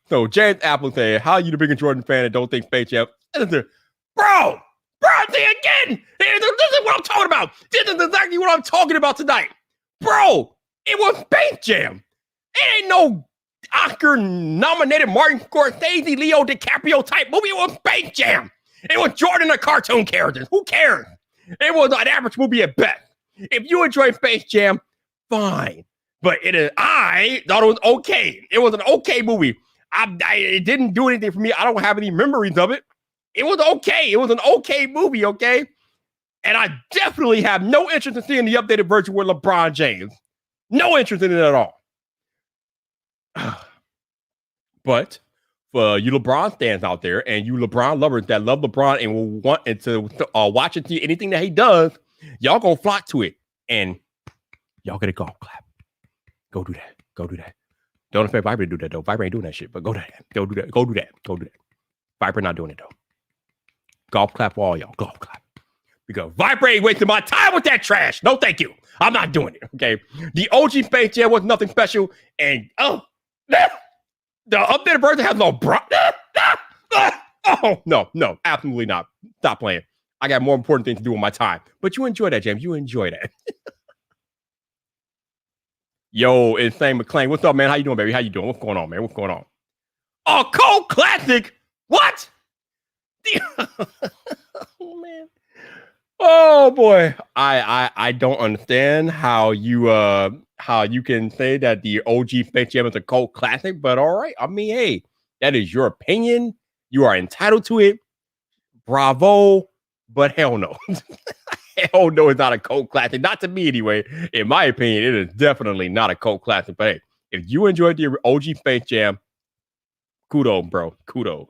So, James Apple said, how are you the biggest Jordan fan and don't think Space Jam? Bro, see again. This is what I'm talking about. This is exactly what I'm talking about tonight. Bro, it was Space Jam. It ain't no Oscar-nominated Martin Scorsese, Leo DiCaprio type movie. It was Space Jam. It was Jordan, a cartoon character. Who cares? It was an average movie at best. If you enjoy Space Jam, fine. But I thought it was okay. It was an okay movie. It didn't do anything for me. I don't have any memories of it. It was okay. It was an okay movie, okay? And I definitely have no interest in seeing the updated version with LeBron James. No interest in it at all. But for you LeBron fans out there and you LeBron lovers that love LeBron and will want to watch and see anything that he does, y'all gonna flock to it. And y'all get a golf clap. Go do that. Go do that. Don't expect Viper to do that, though. Viper ain't doing that shit, but go do that. Go do that. Go do that. Go do that. Viper not doing it, though. Golf clap for all y'all. Golf clap. Because Viper ain't wasting my time with that trash. No, thank you. I'm not doing it, okay? The OG Space Jam was nothing special, and, the updated version has no oh, no, absolutely not. Stop playing. I got more important things to do with my time. But you enjoy that, James. You enjoy that. Yo, Insane McClain. What's up, man? How you doing, baby? How you doing? What's going on, man? What's going on? A cult classic? What? Oh, man. Oh, boy. I don't understand how you can say that the OG Space Jam is a cult classic, but all right. I mean, hey, that is your opinion. You are entitled to it. Bravo. But hell no. Hell no, it's not a cult classic. Not to me, anyway. In my opinion, it is definitely not a cult classic. But hey, if you enjoyed the OG Space Jam, kudos, bro. Kudos.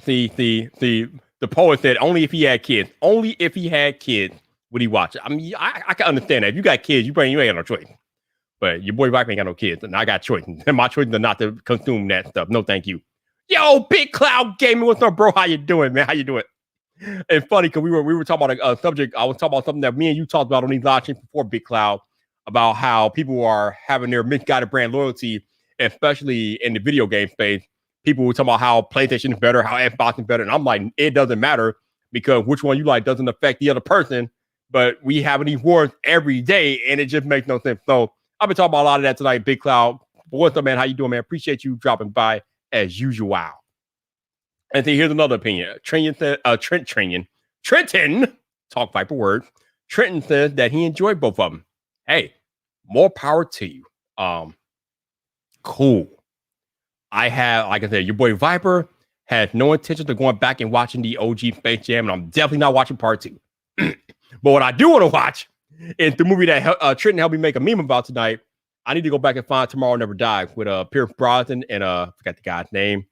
The poet said only if he had kids. Only if he had kids would he watch it. I mean, I can understand that. If you got kids, you ain't got no choice. But your boy Viper ain't got no kids, and I got choices. And my choice is not to consume that stuff. No, thank you. Yo, Big Cloud Gaming, what's up, bro? How you doing, man? How you doing? It's funny because we were talking about a subject. I was talking about something that me and you talked about on these live streams before, Big Cloud, about how people are having their misguided brand loyalty, especially in the video game space. People were talking about how PlayStation is better, how Xbox is better, and I'm like, it doesn't matter because which one you like doesn't affect the other person. But we have these wars every day, and it just makes no sense. So I've been talking about a lot of that tonight, Big Cloud. But what's up, man? How you doing, man? Appreciate you dropping by as usual. And then here's another opinion. Trenton, talk Viper words. Trenton says that he enjoyed both of them. Hey, more power to you. Cool. I have, like I said, your boy Viper has no intention of going back and watching the OG Space Jam, and I'm definitely not watching part 2. But what I do want to watch is the movie that Trenton helped me make a meme about tonight. I need to go back and find Tomorrow Never Dies with Pierce Brosnan and I forgot the guy's name.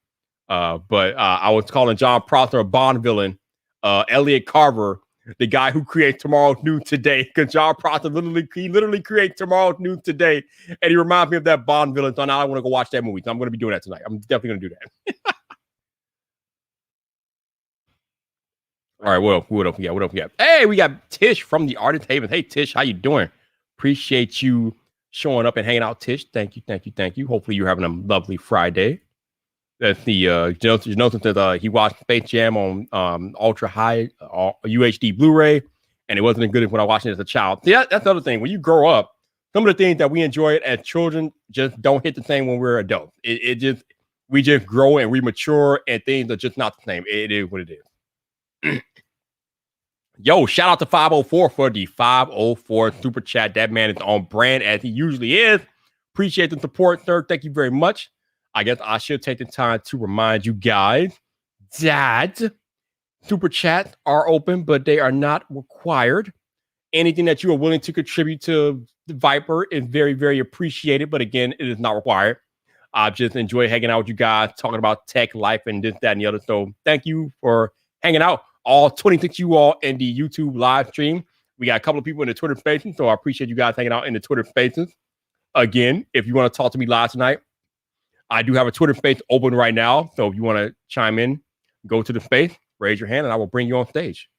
But I was calling John Prosser a Bond villain. Elliot Carver, the guy who creates Tomorrow's News Today, because John Prosser literally creates Tomorrow's News Today, and he reminds me of that Bond villain. So now I want to go watch that movie. So I'm going to be doing that tonight. I'm definitely going to do that. All right, what else we got? Hey, we got Tish from the Artist Haven. Hey, Tish, how you doing? Appreciate you showing up and hanging out, Tish. Thank you. Hopefully you're having a lovely Friday. That's the Jonathan says he watched Space Jam on ultra high UHD Blu-ray, and it wasn't as good as when I watched it as a child. See, that's the other thing. When you grow up, some of the things that we enjoyed as children just don't hit the same when we're adults. We just grow and we mature, and things are just not the same. It is what it is. Yo, shout out to 504 for the 504 super chat. That man is on brand as he usually is. Appreciate the support, sir. Thank you very much. I guess I should take the time to remind you guys that super chats are open, but they are not required. Anything that you are willing to contribute to the Viper is very, very appreciated. But again, it is not required. I just enjoy hanging out with you guys, talking about tech, life, and this, that, and the other. So thank you for hanging out. All 26 you all in the YouTube live stream. We got a couple of people in the Twitter spaces, so I appreciate you guys hanging out in the Twitter spaces. Again, if you want to talk to me live tonight, I do have a Twitter space open right now. So if you want to chime in, go to the space, raise your hand, and I will bring you on stage.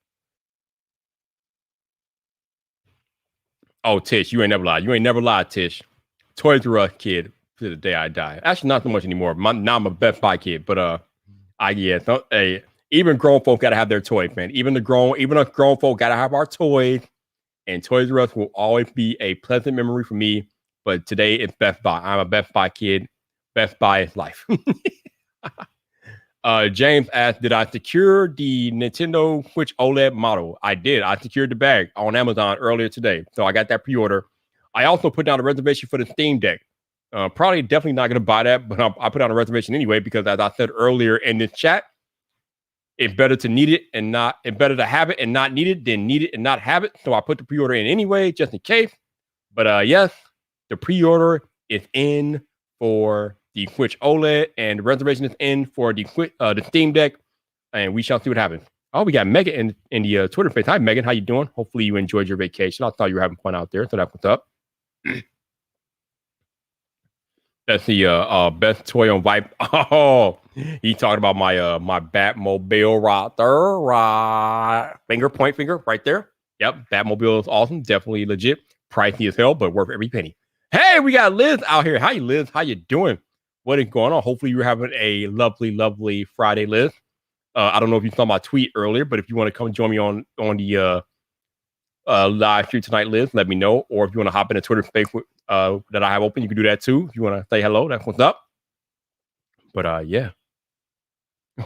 Oh, Tish, you ain't never lied. You ain't never lied, Tish. Toys R Us kid to the day I die. Actually, not so much anymore. Now I'm a Best Buy kid, but even grown folk gotta have their toys, man. Even us grown folk gotta have our toys. And Toys R Us will always be a pleasant memory for me. But today it's Best Buy. I'm a Best Buy kid. Best Buy is life. James asked, did I secure the Nintendo Switch OLED model? I did. I secured the bag on Amazon earlier today. So I got that pre-order. I also put down a reservation for the Steam Deck. Definitely not going to buy that, but I put down a reservation anyway, because as I said earlier in this chat, it's better to need it and not. It's better to have it and not need it than need it and not have it. So I put the pre-order in anyway, just in case. But yes, the pre-order is in for the Switch OLED, and the reservation is in for the Steam Deck, and we shall see what happens. Oh, we got Megan in the Twitter space. Hi, Megan. How you doing? Hopefully you enjoyed your vacation. I thought you were having fun out there, so that's what's up. That's the best toy on Vibe. Oh, he talked about my Batmobile right there. Right. Finger right there. Yep, Batmobile is awesome. Definitely legit. Pricey as hell, but worth every penny. Hey, we got Liz out here. Hi, Liz. How you doing? What is going on? Hopefully you're having a lovely, lovely Friday, Liz. I don't know if you saw my tweet earlier, but if you want to come join me on the live stream tonight, Liz, let me know. Or if you want to hop in the Twitter space that I have open, you can do that too. If you want to say hello, that's what's up. But yeah.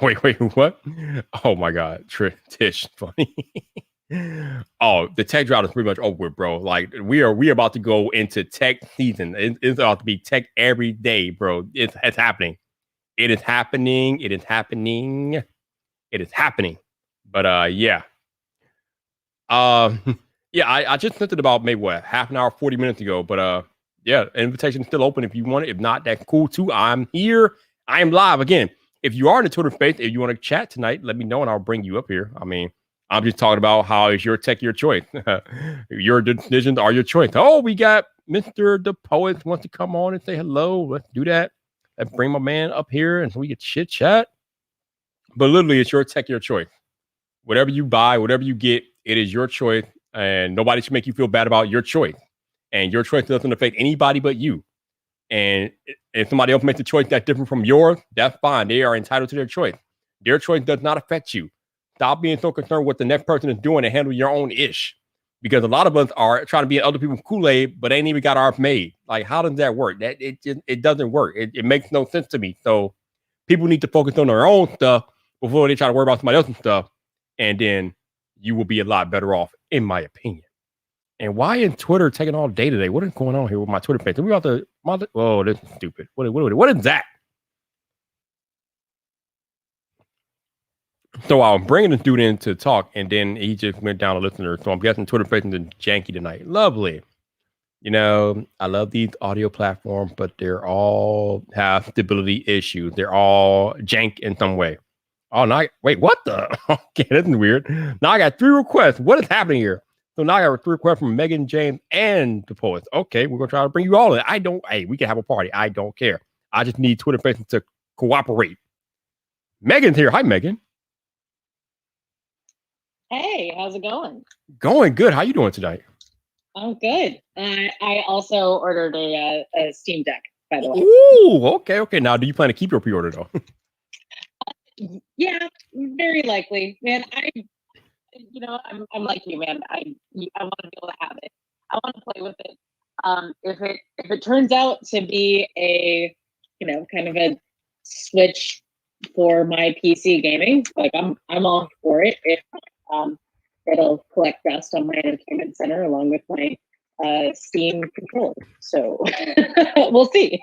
Wait, what? Oh my God, Tish, funny. Oh, the tech drought is pretty much over, bro. Like we are about to go into tech season. It's about to be tech every day, bro. It's happening. It is happening. It is happening. It is happening. But yeah. Yeah, I just sent it about maybe half an hour, 40 minutes ago. But yeah, invitation is still open if you want it. If not, that's cool too. I'm here. I am live again. If you are in the Twitter space, if you want to chat tonight, let me know and I'll bring you up here. I mean, I'm just talking about how is your tech your choice. Your decisions are your choice. Oh, we got Mr. The Poet wants to come on and say hello. Let's do that. Let's bring my man up here and so we can chit chat. But literally, it's your tech your choice. Whatever you buy, whatever you get, it is your choice. And nobody should make you feel bad about your choice. And your choice doesn't affect anybody but you. And if somebody else makes a choice that's different from yours, that's fine. They are entitled to their choice. Their choice does not affect you. Stop being so concerned with what the next person is doing and handle your own ish. Because a lot of us are trying to be in other people's Kool-Aid, but ain't even got ours made. Like, how does that work? That it doesn't work. It makes no sense to me. So people need to focus on their own stuff before they try to worry about somebody else's stuff. And then you will be a lot better off, in my opinion. And why is Twitter taking all day today? What is going on here with my Twitter page? Are we about to? Oh, this is stupid. What is that? So I'm bringing this dude in to talk, and then he just went down a listener. So I'm guessing Twitter Spaces is janky tonight. Lovely. You know, I love these audio platforms, but they're all have stability issues. They're all jank in some way. Oh, now wait, what the? Okay, that's weird. Now I got 3 requests. What is happening here? So now I got 3 requests from Megan, James, and the Poets. Okay, we're gonna try to bring you all in. Hey, we can have a party. I don't care. I just need Twitter Spaces to cooperate. Megan's here. Hi, Megan. Hey, how's it going? Going good. How you doing tonight? I'm good. I also ordered a Steam Deck, by the way. Ooh, okay. Now, do you plan to keep your pre-order though? Yeah, very likely, man. I'm like you, man. I want to be able to have it. I want to play with it. If it turns out to be a, kind of a switch for my PC gaming, like I'm all for it. If it'll collect dust on my entertainment center along with my Steam controller. So we'll see.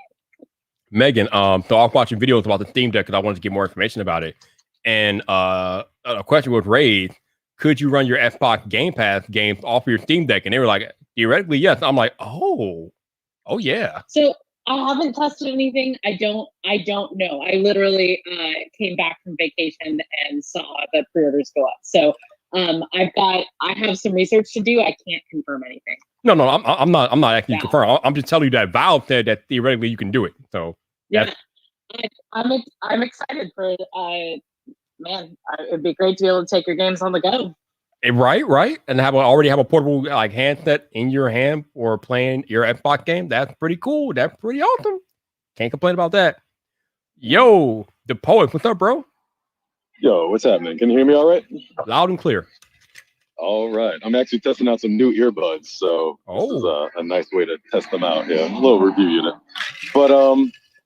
Megan, so I was watching videos about the Steam Deck because I wanted to get more information about it. And a question was raised, could you run your Xbox Game Pass games off your Steam Deck? And they were like, theoretically, yes. I'm like, oh yeah. So I haven't tested anything. I don't know. I literally came back from vacation and saw the pre-orders go up. So I have some research to do. I can't confirm anything. No, I'm not actually confirming. I'm just telling you that Valve said that theoretically you can do it. So yeah, I'm excited for man. It'd be great to be able to take your games on the go. Right, and already have a portable like handset in your hand or playing your Xbox game. That's pretty cool. That's pretty awesome. Can't complain about that. Yo, the Poet, what's up, bro? Yo, what's happening? Can you hear me all right? Loud and clear. All right. I'm actually testing out some new earbuds, so this is a nice way to test them out. Yeah, a little review unit. But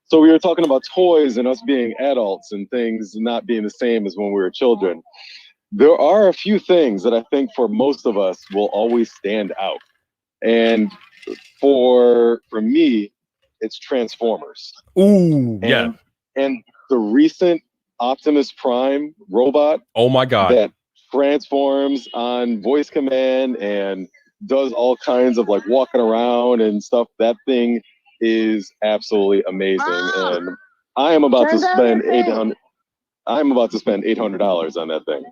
so we were talking about toys and us being adults and things not being the same as when we were children. There are a few things that I think for most of us will always stand out. And for me, it's Transformers. Ooh, yeah. And the recent Optimus Prime robot. Oh my God. That transforms on voice command and does all kinds of like walking around and stuff. That thing is absolutely amazing. And I am about to spend $800 on that thing.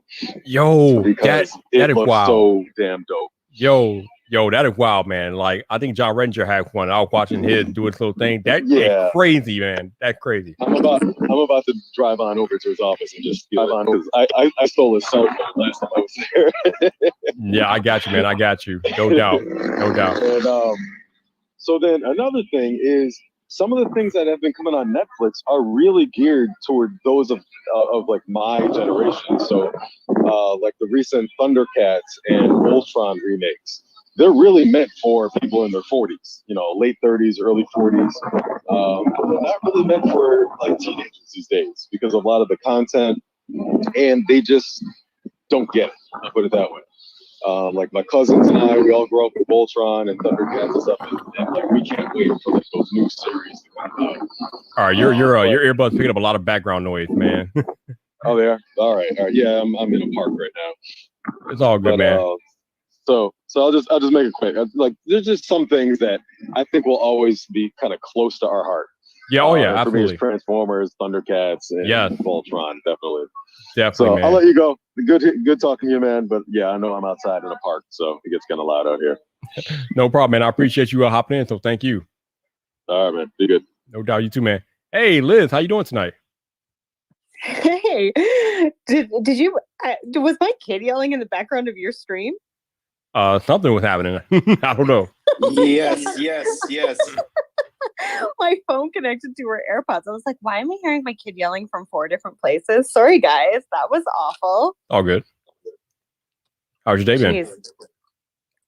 Yo, because that it is looks wild. so damn dope. Yo, that is wild, man. Like, I think John Renger had one. I was watching his do his little thing. That is crazy, man. That's crazy. I'm about to drive on over to his office and just steal it because I stole his cell phone last time I was there. Yeah, I got you, man. I got you. No doubt. And so then another thing is some of the things that have been coming on Netflix are really geared toward those of like my generation. So like the recent Thundercats and Voltron remakes, they're really meant for people in their 40s, late 30s, early 40s. They're not really meant for like teenagers these days because of a lot of the content, and they just don't get it. I'll put it that way. Like my cousins and I, we all grew up with Voltron and Thundercats and stuff, and like we can't wait for like those new series to come out. All right, your earbuds picking up a lot of background noise, man. Oh, they are? All right. Yeah, I'm in a park right now. It's all good, man. So I'll just make it quick. Like, there's just some things that I think will always be kind of close to our heart. Yeah, absolutely. For me, it's Transformers, Thundercats, and Voltron, definitely. Definitely, man. I'll let you go. Good talking to you, man. But yeah, I know I'm outside in a park, so it gets kind of loud out here. No problem, man. I appreciate you hopping in, so thank you. All right, man. Be good. No doubt. You too, man. Hey, Liz, how you doing tonight? Hey, did you? Was my kid yelling in the background of your stream? Something was happening. I don't know. Yes. My phone connected to her AirPods. I was like, why am I hearing my kid yelling from 4 different places? Sorry, guys. That was awful. All good. How's your day been?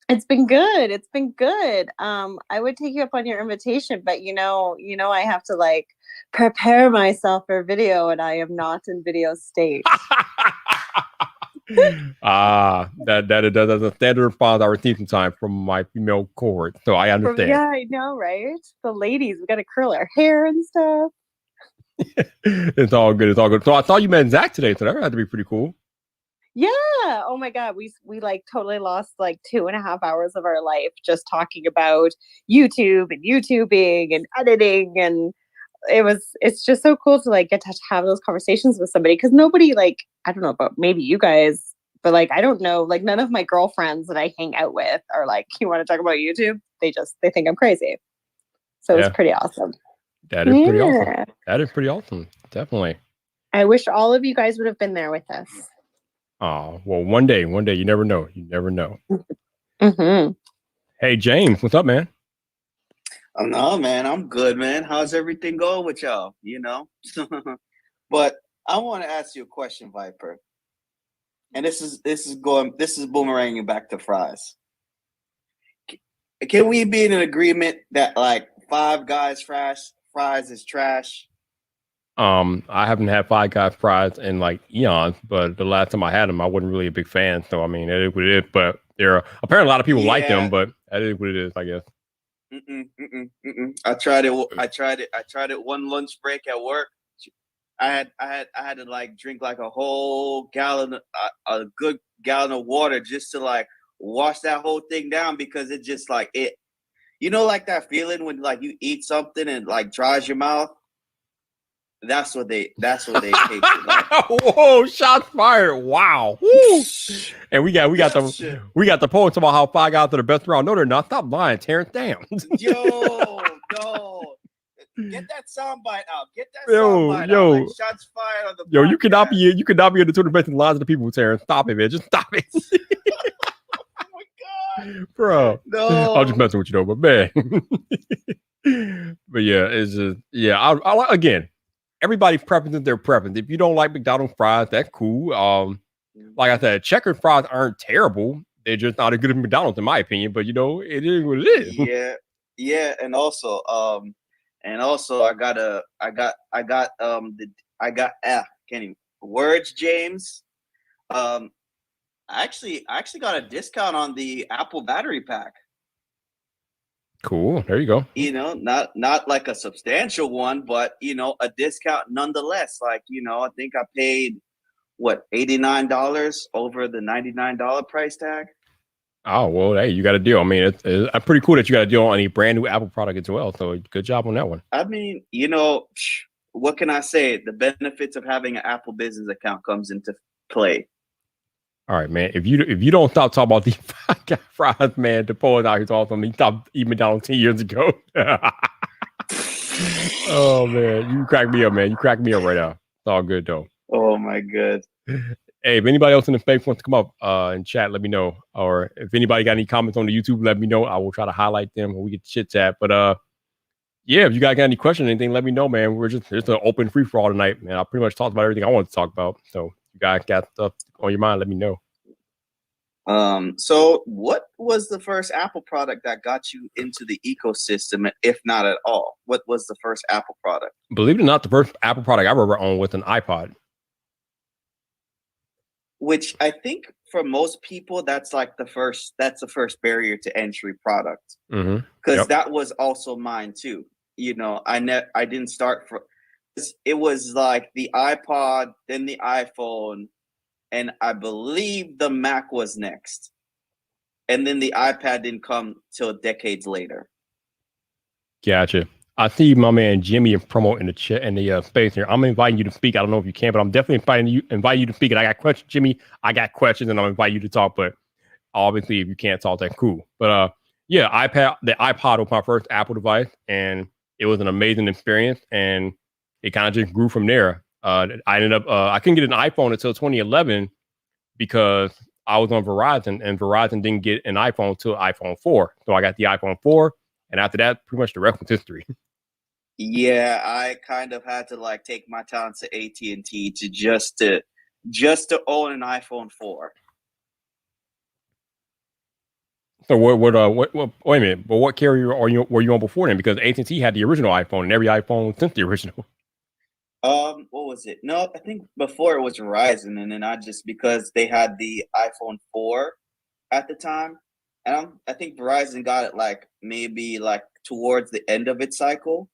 It's been good. It's been good. I would take you up on your invitation, but I have to like prepare myself for video, and I am not in video state. That's a standard response I receive sometimes from my female cohort, so I understand. Yeah, I know, right? The ladies, we got to curl our hair and stuff. It's all good. So I saw you met Zach today, so that had to be pretty cool. Yeah. Oh my God. We like totally lost like 2.5 hours of our life just talking about YouTube and YouTubing and editing, and it's just so cool to like get to have those conversations with somebody, because nobody, like, I don't know about maybe you guys, but like I don't know, like none of my girlfriends that I hang out with are like, you want to talk about YouTube? They think I'm crazy. So it's pretty awesome. That is pretty awesome. That is pretty awesome. Definitely. I wish all of you guys would have been there with us. Oh, well, one day, you never know. Mm-hmm. Hey, James, what's up, man? Oh, no, man, I'm good, man. How's everything going with y'all? But I want to ask you a question, Viper. And this is boomeranging back to fries. Can we be in an agreement that like Five Guys fries is trash? I haven't had Five Guys fries in like eons, but the last time I had them, I wasn't really a big fan. So I mean, it is what it is. But there are apparently a lot of people like them, but that is what it is, I guess. I tried it one lunch break at work. I had to like drink like a whole gallon, a good gallon of water just to like wash that whole thing down, because it just like it, like that feeling when like you eat something and like dries your mouth. That's what they tasted like. Whoa, shots fired. Wow. Woo. And we got the poets about how Five Guys are the best around. No, they're not. Stop lying, Terrence. Damn. Yo, no. Get that soundbite out. Get that soundbite out. Like, shots fired on the podcast. You cannot be in the two of the best lives of the people, Terrence. Stop it, man. Just stop it. Oh my God. Bro. No. I'm just messing with you though, but man. But yeah, it's just I again. Everybody's preference is their preference. If you don't like McDonald's fries, that's cool. Like I said, checkered fries aren't terrible. They're just not as good as McDonald's, in my opinion. But it is what it is. Yeah, and also, words, James. I actually got a discount on the Apple battery pack. Cool. There you go. You know, not like a substantial one, but you know, a discount nonetheless. Like, you know, I think I paid what, $89 over the $99 price tag. Oh, well, hey, you got a deal. I mean, it's pretty cool that you got a deal on a brand new Apple product as well. So good job on that one. I mean, you know, what can I say? The benefits of having an Apple business account comes into play. All right, man. If you don't stop talking about these fries, man, the poll is out here talking. He stopped eating McDonald's 10 years ago. Oh man, you crack me up, man. You crack me up right now. It's all good though. Oh my god. Hey, if anybody else in the space wants to come up and chat, let me know. Or if anybody got any comments on the YouTube, let me know. I will try to highlight them when we get chit chat. But yeah, if you guys got any questions or anything, let me know, man. It's an open free for all tonight, man. I pretty much talked about everything I wanted to talk about. So if you guys got stuff on your mind, let me know. So what was the first Apple product that got you into the ecosystem, if not at all? What was the first Apple product? Believe it or not, the first Apple product I ever owned was an iPod. Which I think for most people, that's the first barrier to entry product. Because that was also mine too. You know, I didn't start it was like the iPod, then the iPhone, and I believe the Mac was next. And then the iPad didn't come till decades later. Gotcha. I see my man Jimmy and Promo in the chat in the space here. I'm inviting you to speak. I don't know if you can, but I'm definitely inviting you to speak. And I got questions, Jimmy. I got questions, and I'm inviting you to talk. But obviously, if you can't talk, that's cool. But yeah, the iPod was my first Apple device, and it was an amazing experience. And it kind of just grew from there. I ended up I couldn't get an iPhone until 2011 because I was on Verizon, and Verizon didn't get an iPhone until iPhone 4. So I got the iPhone 4, and after that, pretty much the rest was history. Yeah, I kind of had to take my talents to AT&T to just to own an iPhone 4. So what wait a minute, but what carrier were you on before then? Because AT&T had the original iPhone, and every iPhone since the original. What was it? No, I think before it was Verizon, and then because they had the iPhone 4 at the time, and I think Verizon got it maybe towards the end of its cycle,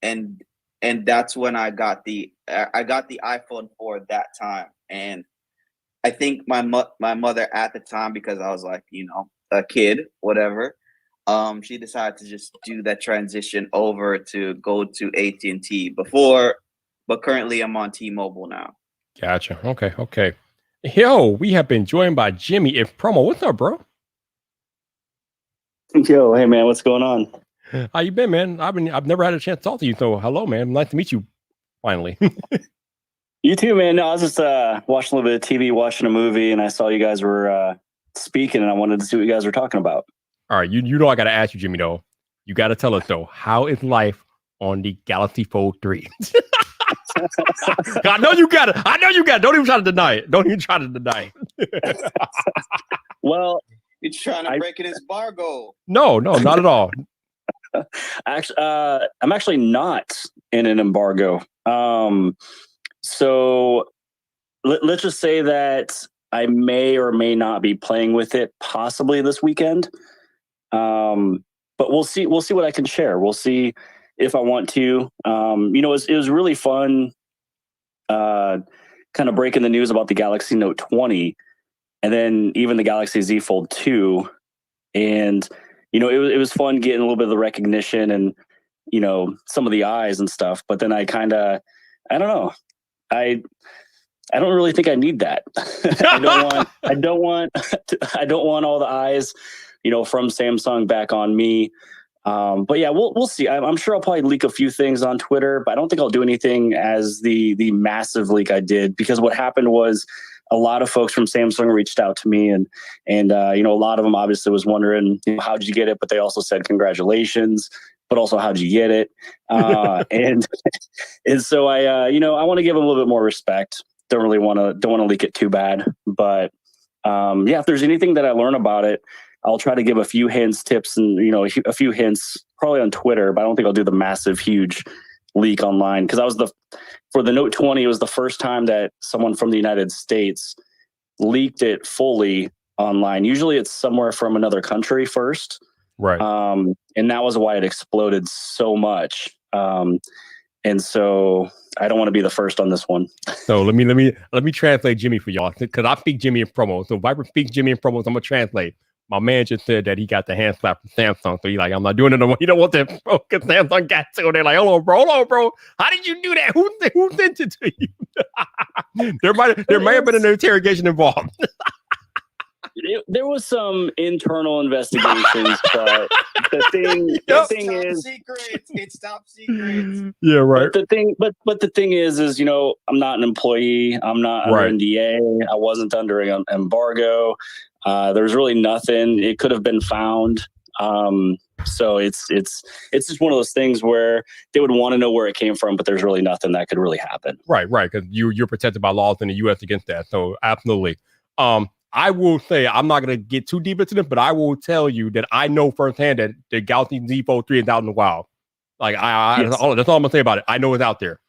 and that's when I got the iPhone 4 at that time, and I think my mother at the time, because I was a kid, whatever. She decided to just do that transition over to go to AT&T but currently I'm on T-Mobile now. Gotcha. Okay. Yo, we have been joined by Jimmy and Promo. What's up, bro? Yo, hey man, what's going on? How you been, man? I've never had a chance to talk to you, so hello, man. Nice to meet you. Finally. You too, man. No, I was just watching a little bit of TV, watching a movie, and I saw you guys were speaking, and I wanted to see what you guys were talking about. All right, you know I got to ask you, Jimmy, though. You got to tell us, though, how is life on the Galaxy Fold 3? I know you got it. Don't even try to deny it. Well, you're trying to break an embargo. No, not at all. Actually, I'm actually not in an embargo. So let's just say that I may or may not be playing with it possibly this weekend. But we'll see what I can share. We'll see if I want to. It was really fun kind of breaking the news about the Galaxy Note 20 and then even the Galaxy Z Fold 2. And, it was fun getting a little bit of the recognition and, some of the eyes and stuff. But then I don't know. I don't really think I need that. I don't want all the eyes, from Samsung back on me. But yeah, we'll see. I'm sure I'll probably leak a few things on Twitter, but I don't think I'll do anything as the massive leak I did, because what happened was a lot of folks from Samsung reached out to me, and a lot of them obviously was wondering, how did you get it? But they also said congratulations, but also how'd you get it? And so I want to give them a little bit more respect. Don't want to leak it too bad, but if there's anything that I learn about it, I'll try to give a few hints, tips, and a few hints probably on Twitter. But I don't think I'll do the massive, huge leak online, because for the Note 20, it was the first time that someone from the United States leaked it fully online. Usually, it's somewhere from another country first, Right. And that was why it exploded so much. And so I don't want to be the first on this one. So let me translate Jimmy for y'all, because I speak Jimmy in promos. So Viper speaks Jimmy in promos. I'm gonna translate. My man just said that he got the hand slap from Samsung. So he's like, I'm not doing it no more. He don't want that because Samsung got to. They're like, hold on, bro. How did you do that? Who sent it to you? there may have been an interrogation involved. There was some internal investigations, but the thing is, secrets. It's top secrets. Yeah, right. But the thing is, I'm not an employee. I'm not under NDA. I wasn't under an embargo. There's really nothing. It could have been found. So it's just one of those things where they would want to know where it came from, but there's really nothing that could really happen. Right. Because you're protected by laws in the U.S. against that. So absolutely. I will say, I'm not going to get too deep into this, but I will tell you that I know firsthand that the Galaxy Z Fold 3 is out in the wild. Like that's all I'm going to say about it. I know it's out there.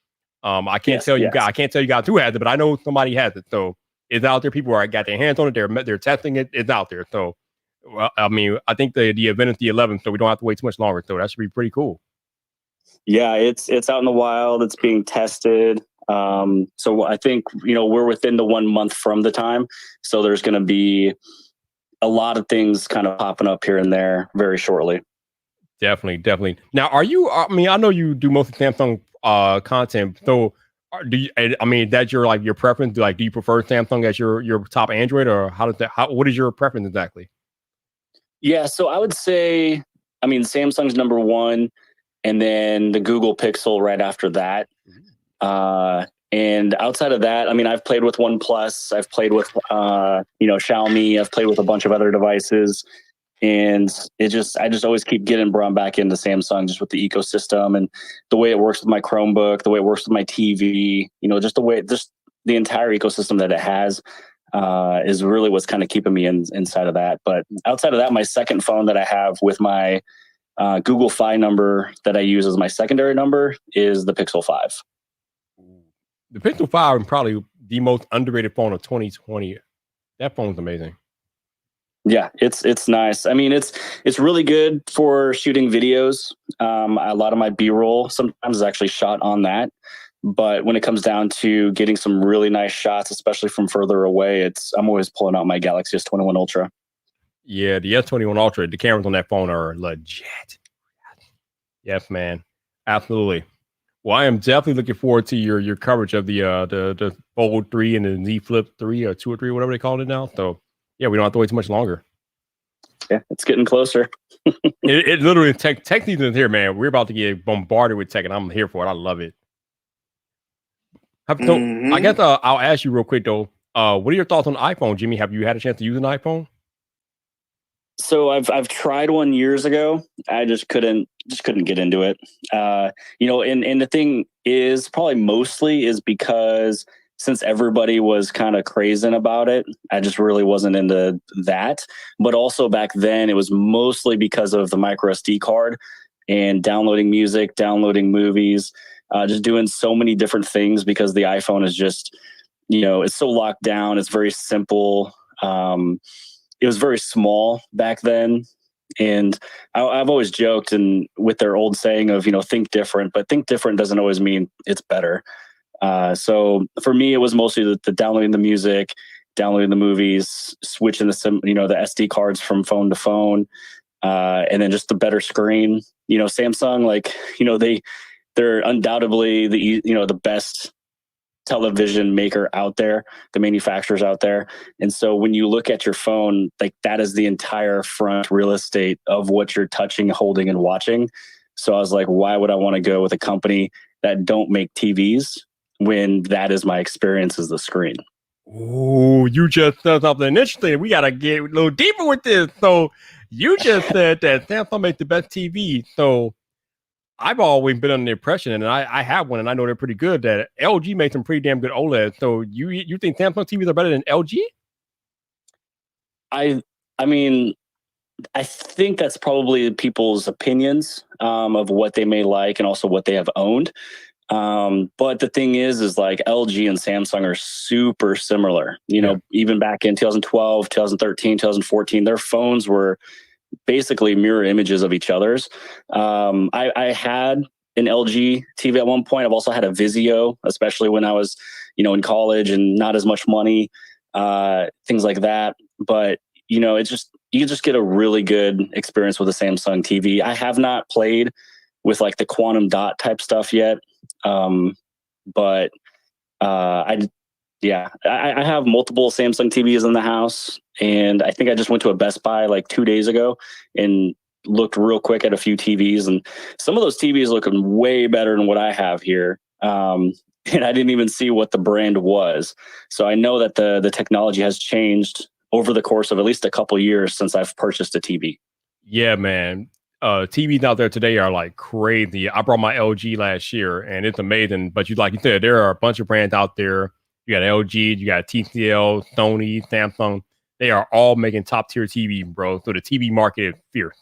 I can't tell you guys who has it, but I know somebody has it. So it's out there. People got their hands on it. They're testing it. It's out there. So, well, I mean, I think the event is the 11th, so we don't have to wait too much longer. So that should be pretty cool. Yeah, it's out in the wild. It's being tested. So I think, we're within the 1 month from the time. So there's going to be a lot of things kind of popping up here and there very shortly. Definitely. Now, I know you do most of Samsung content. So that's your preference? Do you prefer Samsung as your top Android, or what is your preference exactly? Yeah, so I would say, Samsung's number one, and then the Google Pixel right after that. And outside of that, I've played with OnePlus, I've played with, Xiaomi, I've played with a bunch of other devices, and I just always keep getting brought back into Samsung just with the ecosystem and the way it works with my Chromebook, the way it works with my TV, just the entire ecosystem that it has, is really what's kind of keeping me inside of that. But outside of that, my second phone that I have with my Google Fi number that I use as my secondary number is the Pixel 5. The Pixel 5 is probably the most underrated phone of 2020. That phone's amazing. Yeah, it's nice. It's really good for shooting videos. A lot of my B-roll sometimes is actually shot on that. But when it comes down to getting some really nice shots, especially from further away, I'm always pulling out my Galaxy S21 Ultra. Yeah, the S21 Ultra, the cameras on that phone are legit. Yes, man. Absolutely. Well, I am definitely looking forward to your coverage of the Fold 3 and the Z Flip 3 or 2 or 3, whatever they call it now. So, yeah, we don't have to wait too much longer. Yeah, it's getting closer. it literally, tech season is here, man. We're about to get bombarded with tech, and I'm here for it. I love it. I guess I'll ask you real quick, though. What are your thoughts on iPhone, Jimmy? Have you had a chance to use an iPhone? So I've tried one years ago. I just couldn't get into it. And the thing is probably mostly is because since everybody was kind of crazing about it, I just really wasn't into that. But also back then it was mostly because of the micro SD card and downloading music, downloading movies, just doing so many different things because the iPhone is just, it's so locked down. It's very simple. It was very small back then. And I've always joked and with their old saying of, think different, but think different doesn't always mean it's better. So for me, it was mostly the downloading the music, downloading the movies, switching the SD cards from phone to phone, and then just the better screen. Samsung, they're undoubtedly the best television maker out there, the manufacturers out there. And so when you look at your phone, that is the entire front real estate of what you're touching, holding, and watching. So I was like, why would I want to go with a company that don't make TVs when that is my experience as the screen? Oh, you just said something interesting. We got to get a little deeper with this. So you just said that Samsung makes the best TV. So I've always been under the impression, and I have one, and I know they're pretty good, that LG makes some pretty damn good OLED. So you think Samsung TVs are better than LG? I think that's probably people's opinions of what they may like and also what they have owned. But the thing is like LG and Samsung are super similar. Even back in 2012, 2013, 2014, their phones were basically mirror images of each other's. I had an LG TV at one point. I've also had a Vizio, especially when I was, in college and not as much money, things like that. But you just get a really good experience with a Samsung TV. I have not played with like the quantum dot type stuff yet, but I have multiple Samsung TVs in the house, and I think I just went to a Best Buy like 2 days ago and looked real quick at a few TVs, and some of those TVs looking way better than what I have here. And I didn't even see what the brand was. So I know that the technology has changed over the course of at least a couple years since I've purchased a TV. Yeah, man. TVs out there today are like crazy. I brought my LG last year and it's amazing. But like you said, there are a bunch of brands out there. You got LG, you got TCL, Sony, Samsung. They are all making top tier TV, bro. So the TV market is fierce.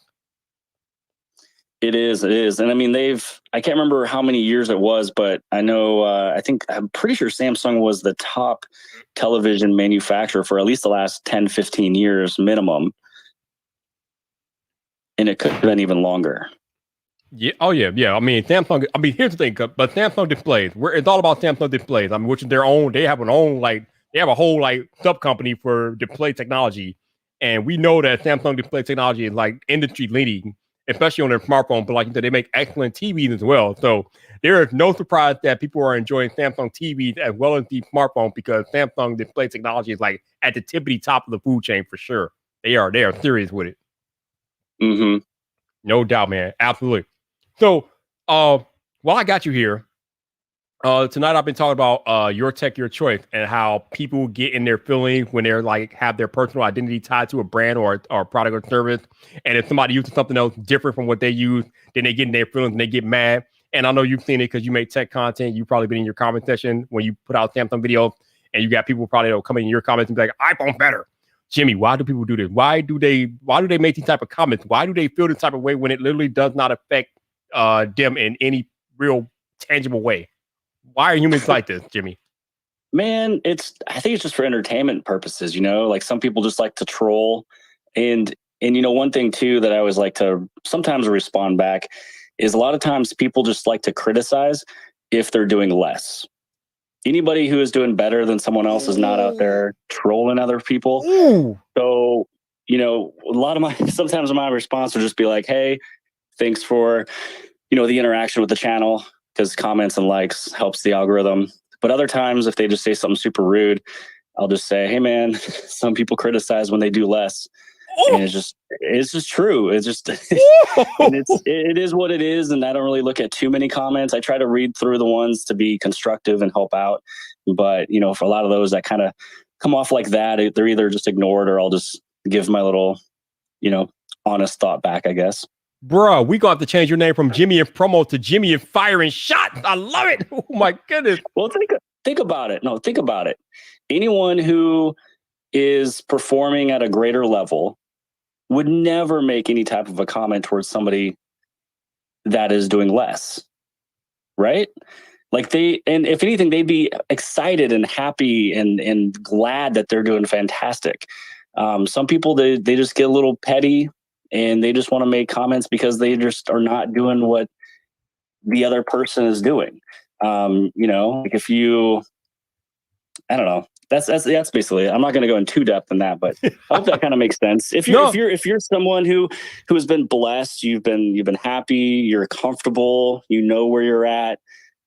It is. And I mean, I can't remember how many years it was, but I know, I'm pretty sure Samsung was the top television manufacturer for at least the last 10, 15 years minimum. And it could have been even longer. Yeah. Oh, yeah. Yeah. I mean, Samsung, here's the thing, but Samsung displays, it's all about Samsung displays. I mean, which is their own, they have a whole like sub company for display technology. And we know that Samsung display technology is like industry leading, especially on their smartphone. But like you said, they make excellent TVs as well. So there is no surprise that people are enjoying Samsung TVs as well as the smartphone, because Samsung display technology is like at the tippity top of the food chain for sure. They are serious with it. Mm-hmm. No doubt, man. Absolutely. So, while I got you here, tonight I've been talking about your tech, your choice, and how people get in their feelings when they're like have their personal identity tied to a brand or a product or service. And if somebody uses something else different from what they use, then they get in their feelings and they get mad. And I know you've seen it because you make tech content. You've probably been in your comment section when you put out Samsung videos, and you got people probably that'll come in your comments and be like, iPhone better. Jimmy, why do people do this? Why do they make these type of comments? Why do they feel this type of way when it literally does not affect them in any real tangible way? Why are humans like this, Jimmy? Man, I think it's just for entertainment purposes, like some people just like to troll. And one thing too that I always like to sometimes respond back is a lot of times people just like to criticize if they're doing less. Anybody who is doing better than someone else is not out there trolling other people. Ooh. So, sometimes my response will just be like, hey, thanks for, the interaction with the channel, because comments and likes helps the algorithm. But other times, if they just say something super rude, I'll just say, hey, man, some people criticize when they do less. And it's just true. It's just, it is what it is. And I don't really look at too many comments. I try to read through the ones to be constructive and help out. But, for a lot of those that kind of come off like that, they're either just ignored or I'll just give my little, honest thought back, I guess. Bruh, we got to change your name from Jimmy and Promo to Jimmy and Firing Shots. I love it. Oh my goodness. Well, think about it. No, think about it. Anyone who is performing at a greater level would never make any type of a comment towards somebody that is doing less, right? Like and if anything, they'd be excited and happy and glad that they're doing fantastic. Some people, they just get a little petty and they just want to make comments because they just are not doing what the other person is doing. Like if you, I don't know. That's basically it. I'm not going to go in too depth in that, but I hope that kind of makes sense. If you're someone who has been blessed, you've been happy, you're comfortable, where you're at,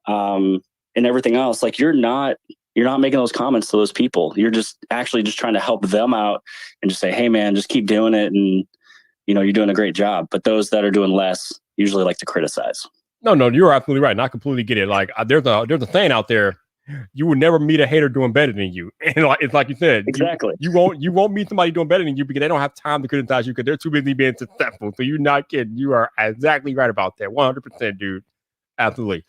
and everything else, like you're not making those comments to those people. You're just actually just trying to help them out and just say, hey man, just keep doing it. And you're doing a great job. But those that are doing less usually like to criticize. No, you're absolutely right. And I completely get it. Like there's a saying out there, you will never meet a hater doing better than you. And it's like you said, exactly. You won't meet somebody doing better than you because they don't have time to criticize you because they're too busy being successful. So you're not kidding. You are exactly right about that. 100%, dude. Absolutely.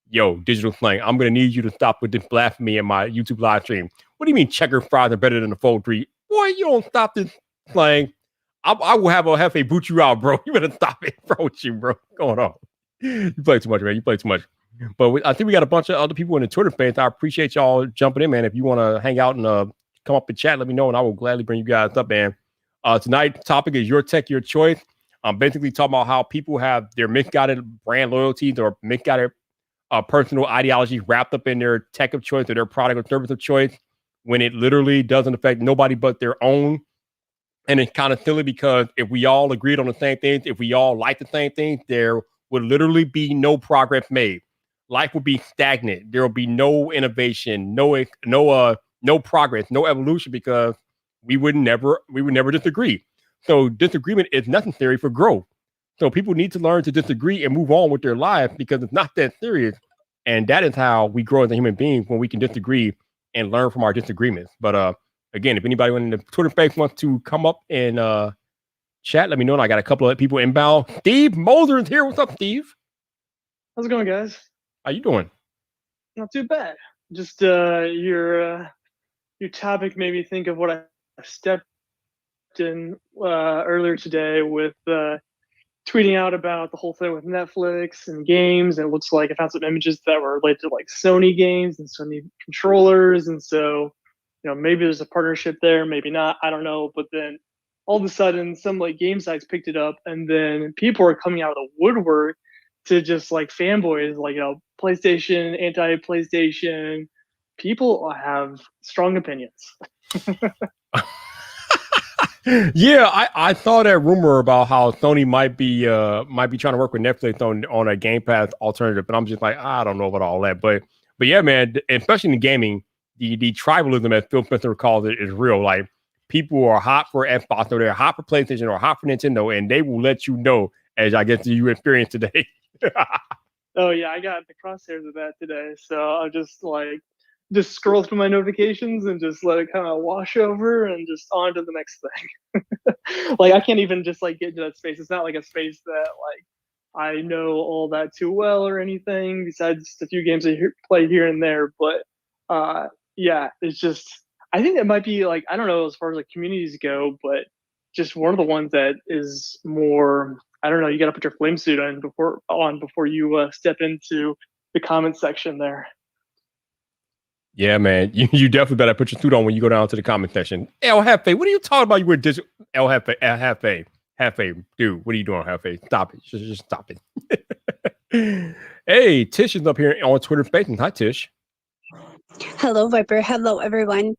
Yo, Digital Slang, I'm going to need you to stop with this blasphemy in my YouTube live stream. What do you mean checker fries are better than the fold 3? Boy, you don't stop this slang. I will have a Hefe boot you out, bro. You better stop it, bro. With you, bro. What's going on? You play too much, man. You play too much. But I think we got a bunch of other people in the Twitter space. I appreciate y'all jumping in, man. If you want to hang out and come up and chat, let me know, and I will gladly bring you guys up, man. Tonight's topic is your tech, your choice. I'm basically talking about how people have their misguided brand loyalties or misguided personal ideology wrapped up in their tech of choice or their product or service of choice when it literally doesn't affect nobody but their own. And it's kind of silly because if we all agreed on the same things, if we all like the same things, there would literally be no progress made. Life would be stagnant. There will be no innovation, no progress, no evolution because we would never disagree. So disagreement is necessary for growth. So people need to learn to disagree and move on with their lives because it's not that serious. And that is how we grow as a human being when we can disagree and learn from our disagreements. But again, if anybody in the Twitter space wants to come up and chat, let me know. And I got a couple of people inbound. Steve Moser is here. What's up, Steve? How's it going, guys? How you doing? Not too bad. Just your topic made me think of what I stepped in earlier today with tweeting out about the whole thing with Netflix and games. And it looks like I found some images that were related to like Sony games and Sony controllers. And so, maybe there's a partnership there, maybe not. I don't know. But then all of a sudden, some like game sites picked it up, and then people are coming out of the woodwork to just like fanboys, like PlayStation, anti-PlayStation. People have strong opinions. Yeah, I saw that rumor about how Sony might be trying to work with Netflix on a Game Pass alternative, but I'm just like, I don't know about all that. But yeah, man, especially in gaming, the tribalism, as Phil Spencer calls it, is real. Like people are hot for Xbox or they're hot for PlayStation or hot for Nintendo, and they will let you know, as I guess you experienced today. Oh yeah, I got the crosshairs of that today, so I just scroll through my notifications and just let it kind of wash over and just on to the next thing. Like I can't even just like get into that space. It's not like a space that like I know all that too well or anything, besides a few games I play here and there. But yeah, it's just I think it might be like I don't know as far as like communities go, but just one of the ones that is more. I don't know. You got to put your flame suit on before you step into the comment section there. Yeah, man. You definitely better put your suit on when you go down to the comment section. El Jefe, what are you talking about? You were El Jefe, dude. What are you doing, Jefe? Stop it. Just stop it. Hey, Tish is up here on Twitter Spaces. Hi, Tish. Hello, Viper. Hello, everyone.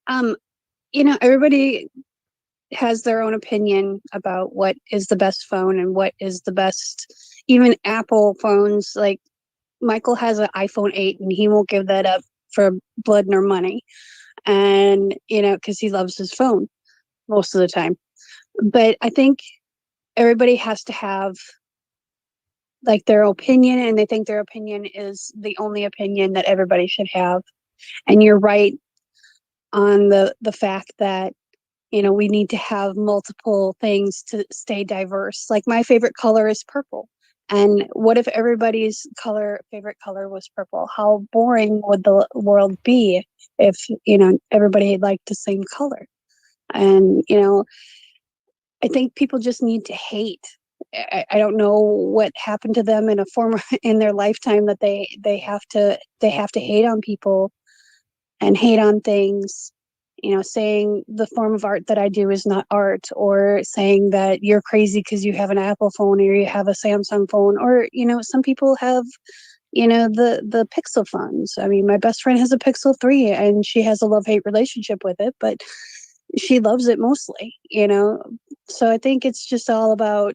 Everybody has their own opinion about what is the best phone and what is the best, even Apple phones. Like Michael has an iPhone 8 and he won't give that up for blood nor money. And, because he loves his phone most of the time. But I think everybody has to have like their opinion, and they think their opinion is the only opinion that everybody should have. And you're right on the fact that we need to have multiple things to stay diverse. Like my favorite color is purple. And what if everybody's favorite color was purple? How boring would the world be if, everybody liked the same color? And, I think people just need to hate. I don't know what happened to them in their lifetime that they have to hate on people and hate on things. Saying the form of art that I do is not art, or saying that you're crazy because you have an Apple phone or you have a Samsung phone, or, some people have, the Pixel phones. I mean, my best friend has a Pixel 3 and she has a love-hate relationship with it, but she loves it mostly, So I think it's just all about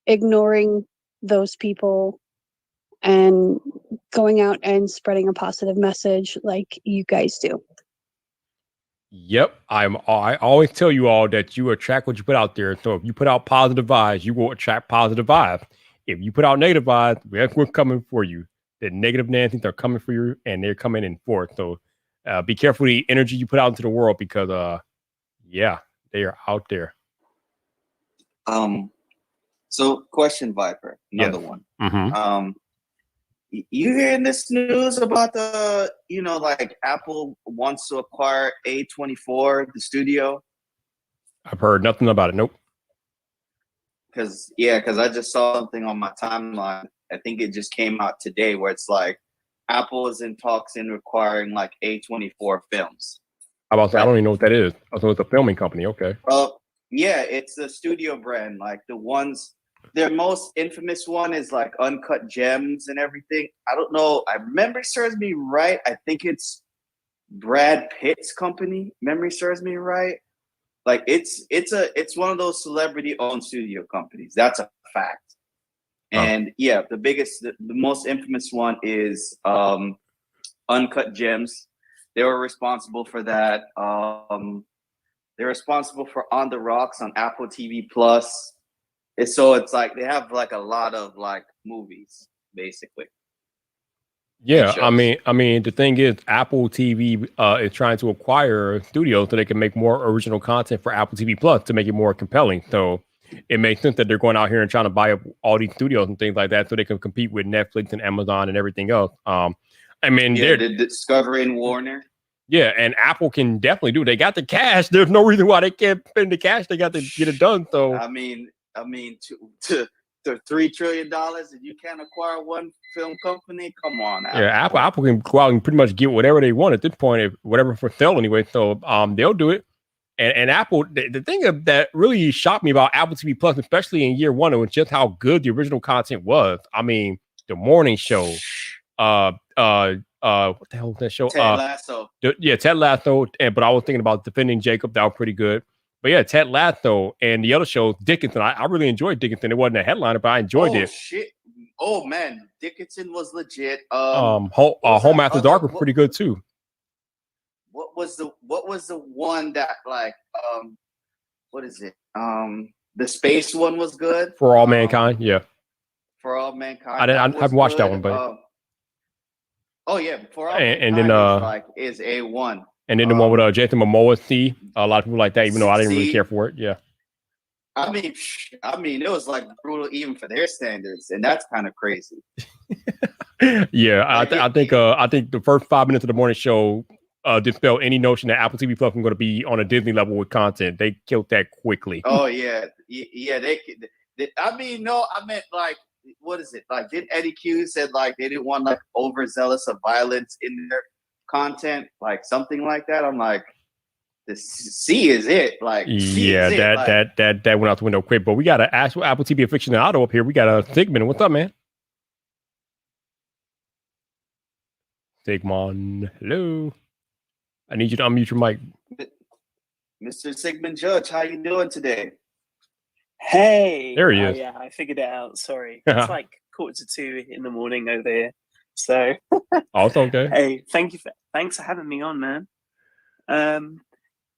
ignoring those people and going out and spreading a positive message like you guys do. Yep. I always tell you all that you attract what you put out there. So if you put out positive vibes, you will attract positive vibes. If you put out negative vibes, we're coming for you. The negative Nancy's are coming for you, and they're coming in forth. So be careful the energy you put out into the world because, yeah, they are out there. So question, Viper, another one. Mm-hmm. You hearing this news about like Apple wants to acquire A24, the studio? I've heard nothing about it. Nope. Because I just saw something on my timeline. I think it just came out today where it's like Apple is in talks in acquiring like A24 films. How about that? I don't even know what that is. I thought it's a filming company. Okay. Yeah, it's the studio brand. Like the ones, their most infamous one is like Uncut Gems and everything. I don't know. I memory serves me right. I think it's Brad Pitt's company. Memory serves me right. Like it's one of those celebrity owned studio companies. That's a fact. And yeah, the most infamous one is Uncut Gems. They were responsible for that. They're responsible for On the Rocks on Apple TV Plus. So it's like they have like a lot of like movies, basically. Yeah, I mean, the thing is, Apple TV is trying to acquire studios so they can make more original content for Apple TV Plus to make it more compelling. So it makes sense that they're going out here and trying to buy up all these studios and things like that so they can compete with Netflix and Amazon and everything else. I mean, yeah, the Discovery and Warner. Yeah, and Apple can definitely do it. They got the cash. There's no reason why they can't spend the cash. They got to get it done. So I mean, to $3 trillion and you can't acquire one film company. Come on, Apple. Yeah, Apple can go out and pretty much get whatever they want at this point, if whatever for sale anyway. So they'll do it. And Apple, the thing that really shocked me about Apple TV Plus, especially in year one, was just how good the original content was. I mean, the morning show, what the hell was that show? Ted Lasso. Ted Lasso. But I was thinking about Defending Jacob. That was pretty good. But yeah, Ted Lasso and the other show, Dickinson. I really enjoyed Dickinson. It wasn't a headliner, but I enjoyed it. Shit. Oh man, Dickinson was legit. Home After Dark was pretty good too. What was the one that like what is it? The space one was good. For All Mankind, yeah. For All Mankind. I haven't watched that one, but oh yeah, For All and Mankind is A1. And then the one with Jason Momoa, C. A lot of people like that, even though I didn't really care for it. Yeah. I mean, it was like brutal even for their standards, and that's kind of crazy. Yeah, I think the first 5 minutes of the morning show dispelled any notion that Apple TV Plus was going to be on a Disney level with content. They killed that quickly. Oh yeah. I mean, no, I meant like, what is it? Like, did Eddie Q said like they didn't want like overzealous of violence in their content, like something like that. I'm like, the C is it. Like, yeah, that went out the window quick. But we got an actual Apple TV aficionado up here. We got a Sigmund. What's up, man? Sigmund, hello. I need you to unmute your mic. Mr. Sigmund Judge, how you doing today? Hey. There he is. Yeah, I figured it out. Sorry. It's like 1:45 in the morning over here. So oh, it's okay. Hey, thanks for having me on, man.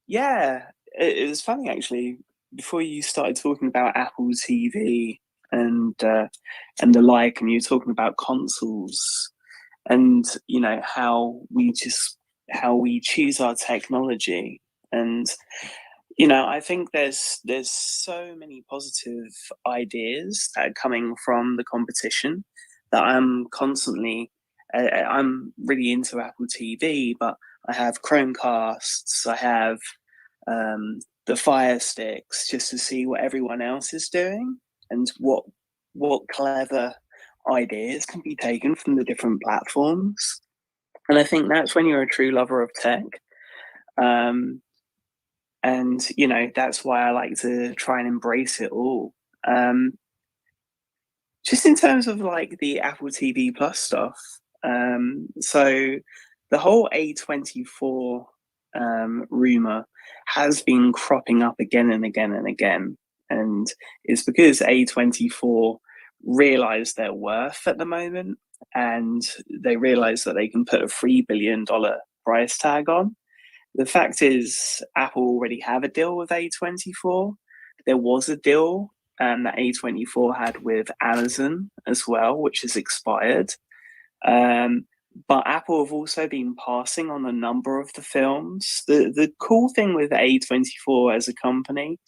Yeah, it was funny actually. Before you started talking about Apple TV and the like, and you were talking about consoles, and you know how we choose our technology, and you know, I think there's so many positive ideas that are coming from the competition that I'm constantly. I'm really into Apple TV, but I have Chromecasts, I have the Fire Sticks, just to see what everyone else is doing and what clever ideas can be taken from the different platforms. And I think that's when you're a true lover of tech. And you know, that's why I like to try and embrace it all. Just in terms of like the Apple TV Plus stuff. So the whole A24 rumor has been cropping up again and again and again. And it's because A24 realize their worth at the moment, and they realize that they can put a $3 billion price tag on. The fact is, Apple already have a deal with A24. There was a deal that A24 had with Amazon as well, which has expired. But Apple have also been passing on a number of the films. The cool thing with A24 as a company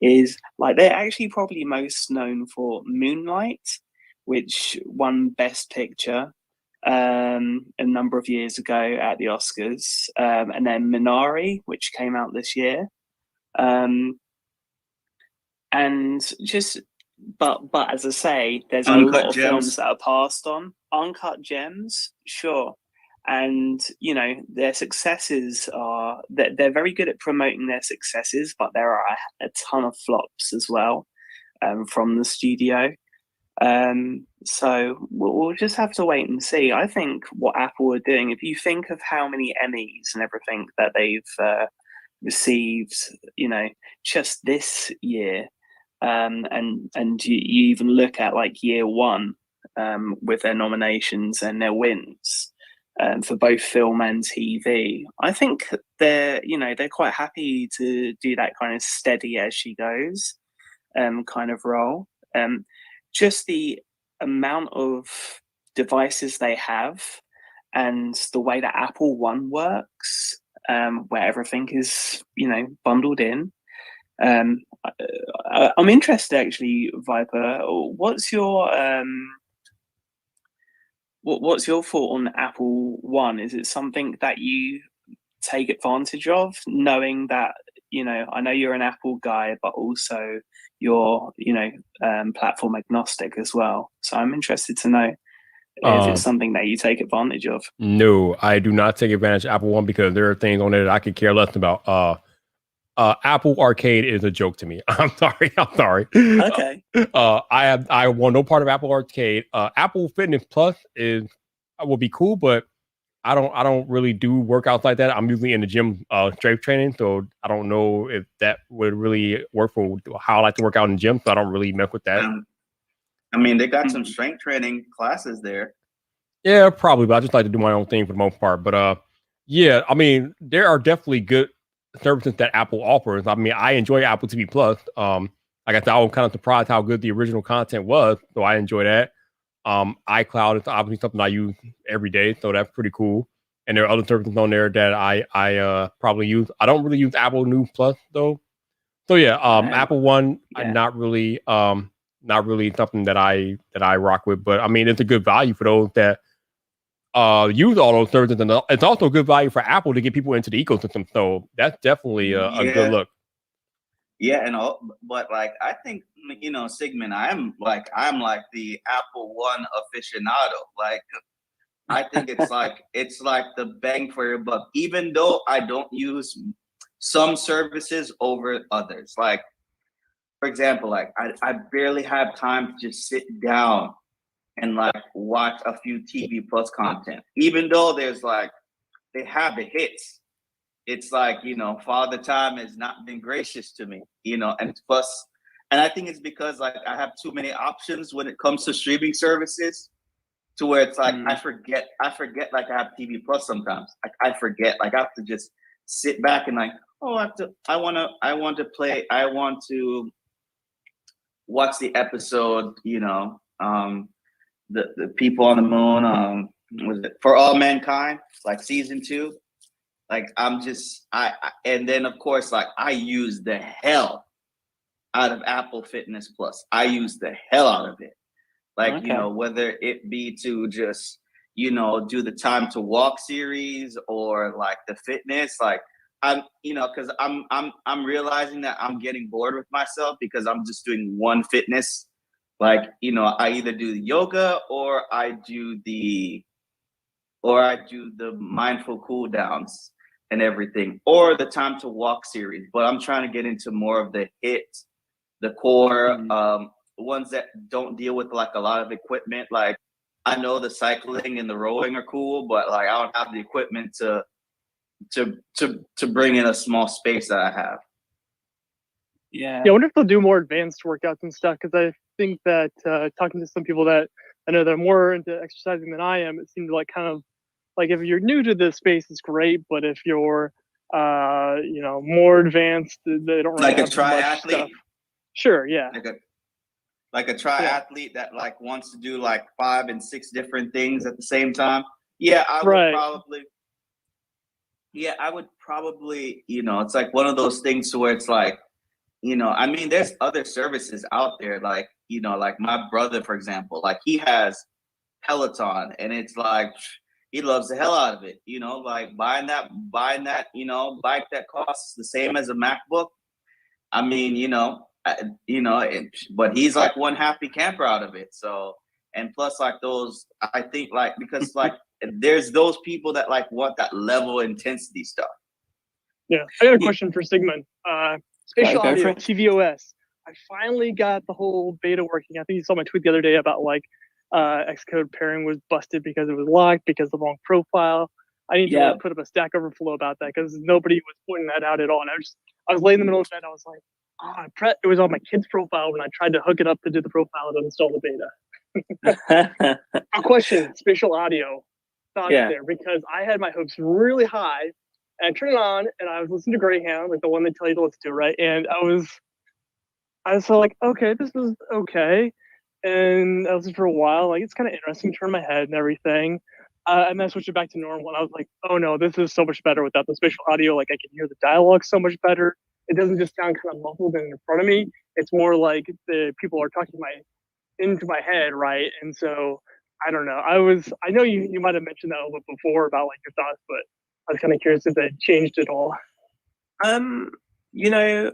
is like they're actually probably most known for Moonlight, which won Best Picture a number of years ago at the Oscars, and then Minari, which came out this year. And just but as I say, there's a lot of films that are passed on. Uncut Gems, sure. and their successes are that they're very good at promoting their successes, but there are a ton of flops as well from the studio. So we'll just have to wait and see. I think what Apple are doing, if you think of how many Emmys and everything that they've received, just this year, and you even look at like year one with their nominations and their wins for both film and TV. I think they're quite happy to do that kind of steady as she goes kind of role. Just the amount of devices they have and the way that Apple One works, where everything is bundled in. I'm interested actually, Viper. What's your thought on Apple One? Is it something that you take advantage of, knowing that I know you're an Apple guy, but also you're platform agnostic as well? So I'm interested to know if it's something that you take advantage of. No, I do not take advantage of Apple One because there are things on there that I could care less about. Apple Arcade is a joke to me. I'm sorry. Okay. I want no part of Apple Arcade. Apple Fitness Plus will be cool, but I don't really do workouts like that. I'm usually in the gym strength training, so I don't know if that would really work for how I like to work out in the gym. So I don't really mess with that. I mean, they got some strength training classes there. Yeah, probably, but I just like to do my own thing for the most part. But yeah, I mean, there are definitely good services that Apple offers. I mean, I enjoy Apple TV Plus. Like I said, I was kind of surprised how good the original content was, so I enjoy that. iCloud is obviously something I use every day, so that's pretty cool. And there are other services on there that I probably use. I don't really use Apple News Plus though. So yeah, Apple One, not really something that I rock with. But I mean, it's a good value for those that use all those services, and it's also good value for Apple to get people into the ecosystem. So that's definitely a good look. Yeah, but like I think Sigmund, I'm like the Apple One aficionado. Like I think it's like the bang for your buck. Even though I don't use some services over others. Like for example, like I barely have time to just sit down and like watch a few TV Plus content. Even though there's like they have the hits. It's like, Father Time has not been gracious to me, and plus, and I think it's because like I have too many options when it comes to streaming services to where it's like, I forget like I have TV Plus sometimes. Like I forget, like I have to just sit back and like, I want to watch the episode, the people on the moon, was it For All Mankind, like season 2? Like I'm just and then of course like I use the hell out of Apple Fitness Plus. I use the hell out of it. Like whether it be to just do the Time to Walk series or like the fitness, like I'm because I'm realizing that I'm getting bored with myself because I'm just doing one fitness. Like I either do the yoga or I do the mindful cool downs and everything, or the Time to Walk series. But I'm trying to get into more of the core ones that don't deal with like a lot of equipment. Like I know the cycling and the rowing are cool, but like I don't have the equipment to bring in a small space that I have. Yeah, I wonder if they'll do more advanced workouts and stuff, because I think that talking to some people that I know that are more into exercising than I am, it seems like kind of like if you're new to this space, it's great, but if you're more advanced, they don't really like have a triathlete. Stuff. Sure, yeah. Like a triathlete that like wants to do like 5 and 6 different things at the same time. Yeah, I would probably, it's like one of those things to where it's like, I mean, there's other services out there, like, like my brother, for example, like he has Peloton, and it's like he loves the hell out of it, like buying that, bike that costs the same as a MacBook. I mean, but he's like one happy camper out of it. So, and plus like those, I think like, because like there's those people that like want that level of intensity stuff. Yeah, I got a question for Sigmund. Spatial Go audio, for it. tvOS. I finally got the whole beta working. I think you saw my tweet the other day about like Xcode pairing was busted because it was locked because of the wrong profile. I need to like, put up a Stack Overflow about that because nobody was pointing that out at all. And I was laying in the middle of the bed. I was like, it was on my kid's profile when I tried to hook it up to do the profile and install the beta. A question, spatial audio thoughts there, because I had my hopes really high and I turned it on and I was listening to Greyhound, like the one they tell you to listen to, right? And I was like, okay, this is okay. And I listened for a while, like it's kind of interesting, turn my head and everything. And then I switched it back to normal and I was like, oh no, this is so much better without the spatial audio. Like I can hear the dialogue so much better. It doesn't just sound kind of muffled and in front of me. It's more like the people are talking into my head, right? And so I don't know. I know you might have mentioned that a little bit before about like your thoughts, but I was kind of curious if that changed at all. You know,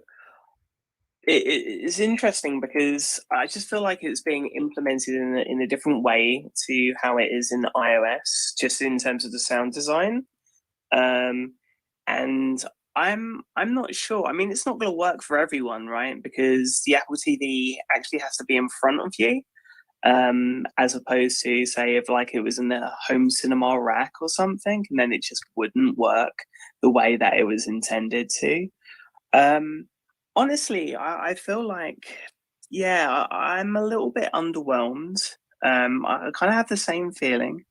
it's interesting because I just feel like it's being implemented in a different way to how it is in iOS, just in terms of the sound design. And I'm not sure. I mean, it's not going to work for everyone, right? Because the Apple TV actually has to be in front of you, as opposed to say if like it was in the home cinema rack or something, and then it just wouldn't work the way that it was intended to. Honestly, I feel like, I'm a little bit underwhelmed. I kind of have the same feeling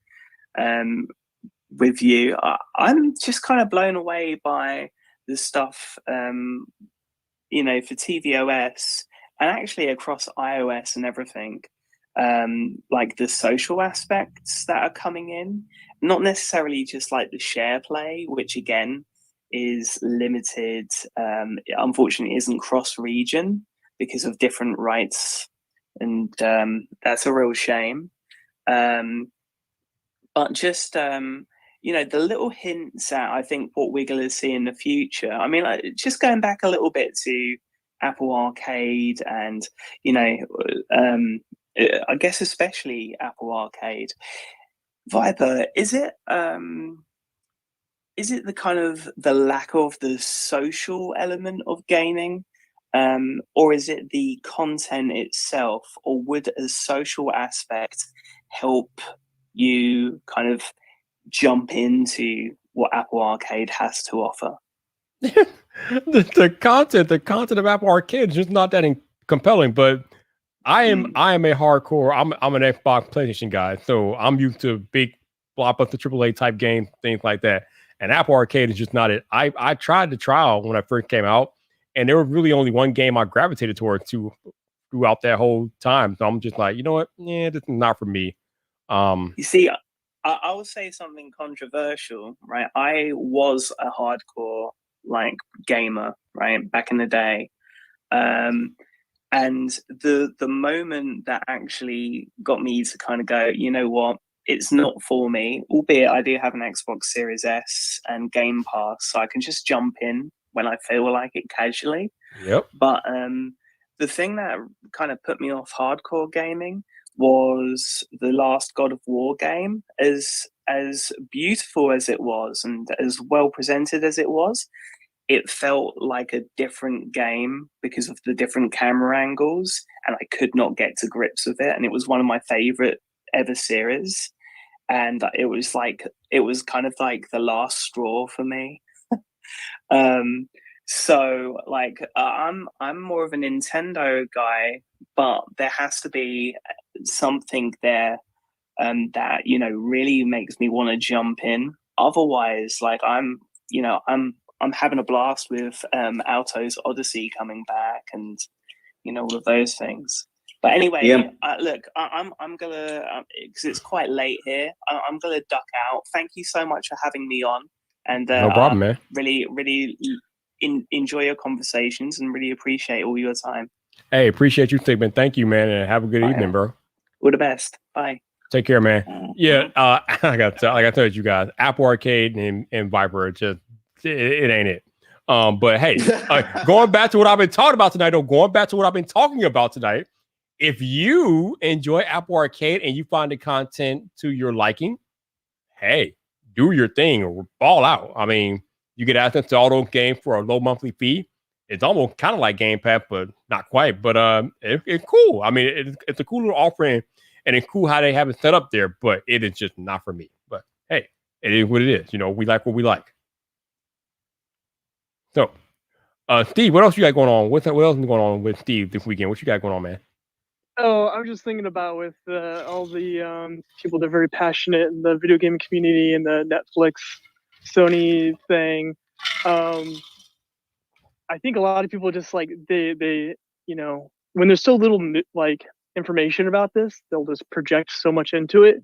with you. I'm just kind of blown away by the stuff, for tvOS and actually across iOS and everything. Like the social aspects that are coming in, not necessarily just like the share play, which again is limited. Unfortunately, isn't cross-region because of different rights, and that's a real shame. But just the little hints at I think what we're going to see in the future. I mean, just going back a little bit to Apple Arcade, and I guess especially Apple Arcade. Viper, is it the kind of the lack of the social element of gaming, or is it the content itself, or would a social aspect help you kind of jump into what Apple Arcade has to offer? the content of Apple Arcade is just not that compelling, but I am a hardcore. I'm an Xbox PlayStation guy, so I'm used to big blockbuster AAA type games, things like that. And Apple Arcade is just not it. I tried the trial when I first came out, and there was really only one game I gravitated towards throughout that whole time. So I'm just like, you know what? Yeah, this is not for me. You see, I will say something controversial, right? I was a hardcore like gamer, right, back in the day. And the moment that actually got me to kind of go, you know what, it's not for me, albeit I do have an Xbox Series S and Game Pass, so I can just jump in when I feel like it casually. Yep. But the thing that kind of put me off hardcore gaming was the last God of War game. As beautiful as it was and as well presented as it was, it felt like a different game because of the different camera angles, and I could not get to grips with it. And it was one of my favorite ever series. And it was kind of like the last straw for me. So like I'm more of a Nintendo guy, but there has to be something there that really makes me want to jump in. Otherwise, like I'm having a blast with Alto's Odyssey coming back, and all of those things. But anyway, look, I'm gonna because it's quite late here. I'm gonna duck out. Thank you so much for having me on, and no problem, man. Really enjoy your conversations and really appreciate all your time. Hey, appreciate you, Sigmund. Thank you, man, and have a good evening, bro. All the best. Bye. Take care, man. Yeah, like I told you guys, Apple Arcade and Viper, it ain't it. But hey, going back to what I've been talking about tonight, if you enjoy Apple Arcade and you find the content to your liking, hey, do your thing or ball out. I mean, you get access to all those games for a low monthly fee. It's almost kind of like Game Pass, but not quite. But it's cool. I mean, it's a cool little offering, and it's cool how they have it set up there. But it is just not for me. But hey, it is what it is. You know, we like what we like. So, Steve, what else you got going on? What else is going on with Steve this weekend? What you got going on, man? Oh, I was just thinking about with all the people that are very passionate in the video game community and the Netflix, Sony thing. I think a lot of people just like they when there's so little like information about this, they'll just project so much into it,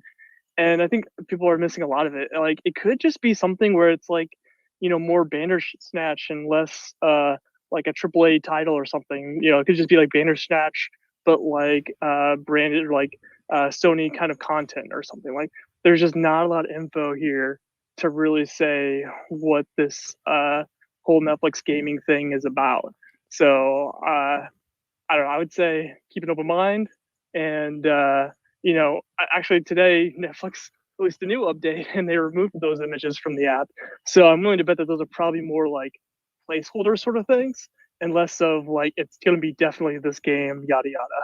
and I think people are missing a lot of it. Like it could just be something where it's like more Bandersnatch and less like a AAA title or something. It could just be like Bandersnatch but like branded like Sony kind of content or something. Like there's just not a lot of info here to really say what this whole Netflix gaming thing is about. So I don't know. I would say keep an open mind, and actually today Netflix released a new update and they removed those images from the app. So I'm willing to bet that those are probably more like placeholder sort of things and less of like it's going to be definitely this game, yada yada.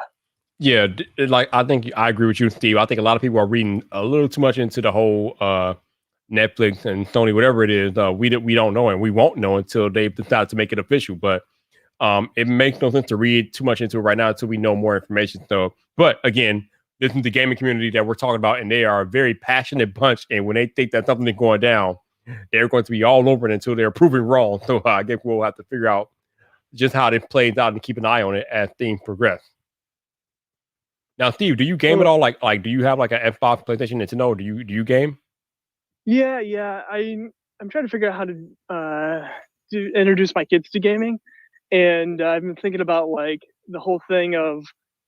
Yeah, like I think I agree with you, Steve. I think a lot of people are reading a little too much into the whole Netflix and Sony, whatever it is. We don't know, and we won't know until they decide to make it official. But it makes no sense to read too much into it right now until we know more information. So, but again, this is the gaming community that we're talking about, and they are a very passionate bunch. And when they think that something is going down, they're going to be all over it until they're proven wrong. So I guess we'll have to figure out just how it plays out and keep an eye on it as things progress. Now, Steve, do you game at all? Like, do you have like an Xbox, PlayStation, Nintendo? Do you game? Yeah. I'm trying to figure out how to introduce my kids to gaming, and I've been thinking about like the whole thing of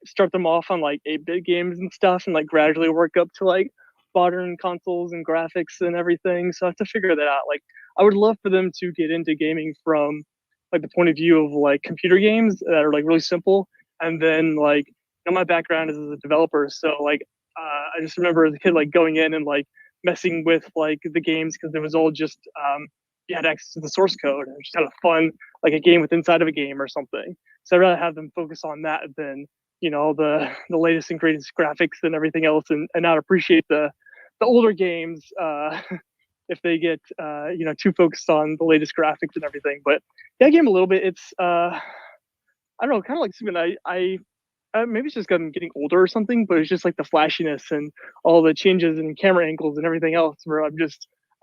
start them off on like 8-bit games and stuff, and like gradually work up to like modern consoles and graphics and everything. So I have to figure that out. Like, I would love for them to get into gaming from like the point of view of like computer games that are like really simple, and then like my background is as a developer, so like I just remember as a kid like going in and like messing with like the games because it was all just you had access to the source code and just kind of fun, like a game with inside of a game or something. So I'd rather have them focus on that than the latest and greatest graphics and everything else, and not appreciate the older games if they get too focused on the latest graphics and everything. But yeah, I game a little bit. It's I don't know, kind of like something I maybe it's just because I'm getting older or something, but it's just like the flashiness and all the changes in camera angles and everything else where I don't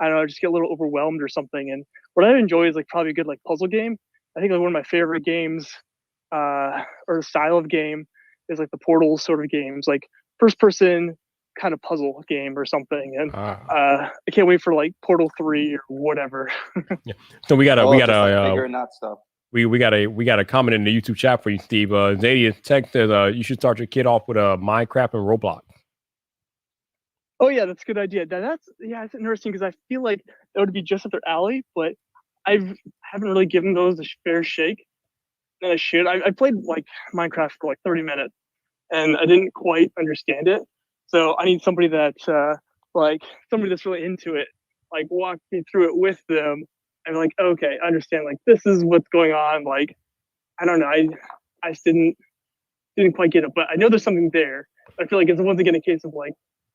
know, I just get a little overwhelmed or something. And what I enjoy is like probably a good like puzzle game. I think like one of my favorite games or the style of game is like the Portal sort of games, like first person kind of puzzle game or something. And I can't wait for like Portal 3 or whatever. Yeah. So we got bigger and not stuff. We got a comment in the YouTube chat for you, Steve. Zadia Tech says you should start your kid off with Minecraft and Roblox. Oh yeah, that's a good idea. It's interesting because I feel like that would be just up their alley, but I haven't really given those a fair shake. And I should. I played like Minecraft for like 30 minutes, and I didn't quite understand it. So I need somebody that's really into it, like walk me through it with them. And like, okay, I understand. Like, this is what's going on. Like, I don't know. I just didn't quite get it, but I know there's something there. I feel like it's once again a case of like,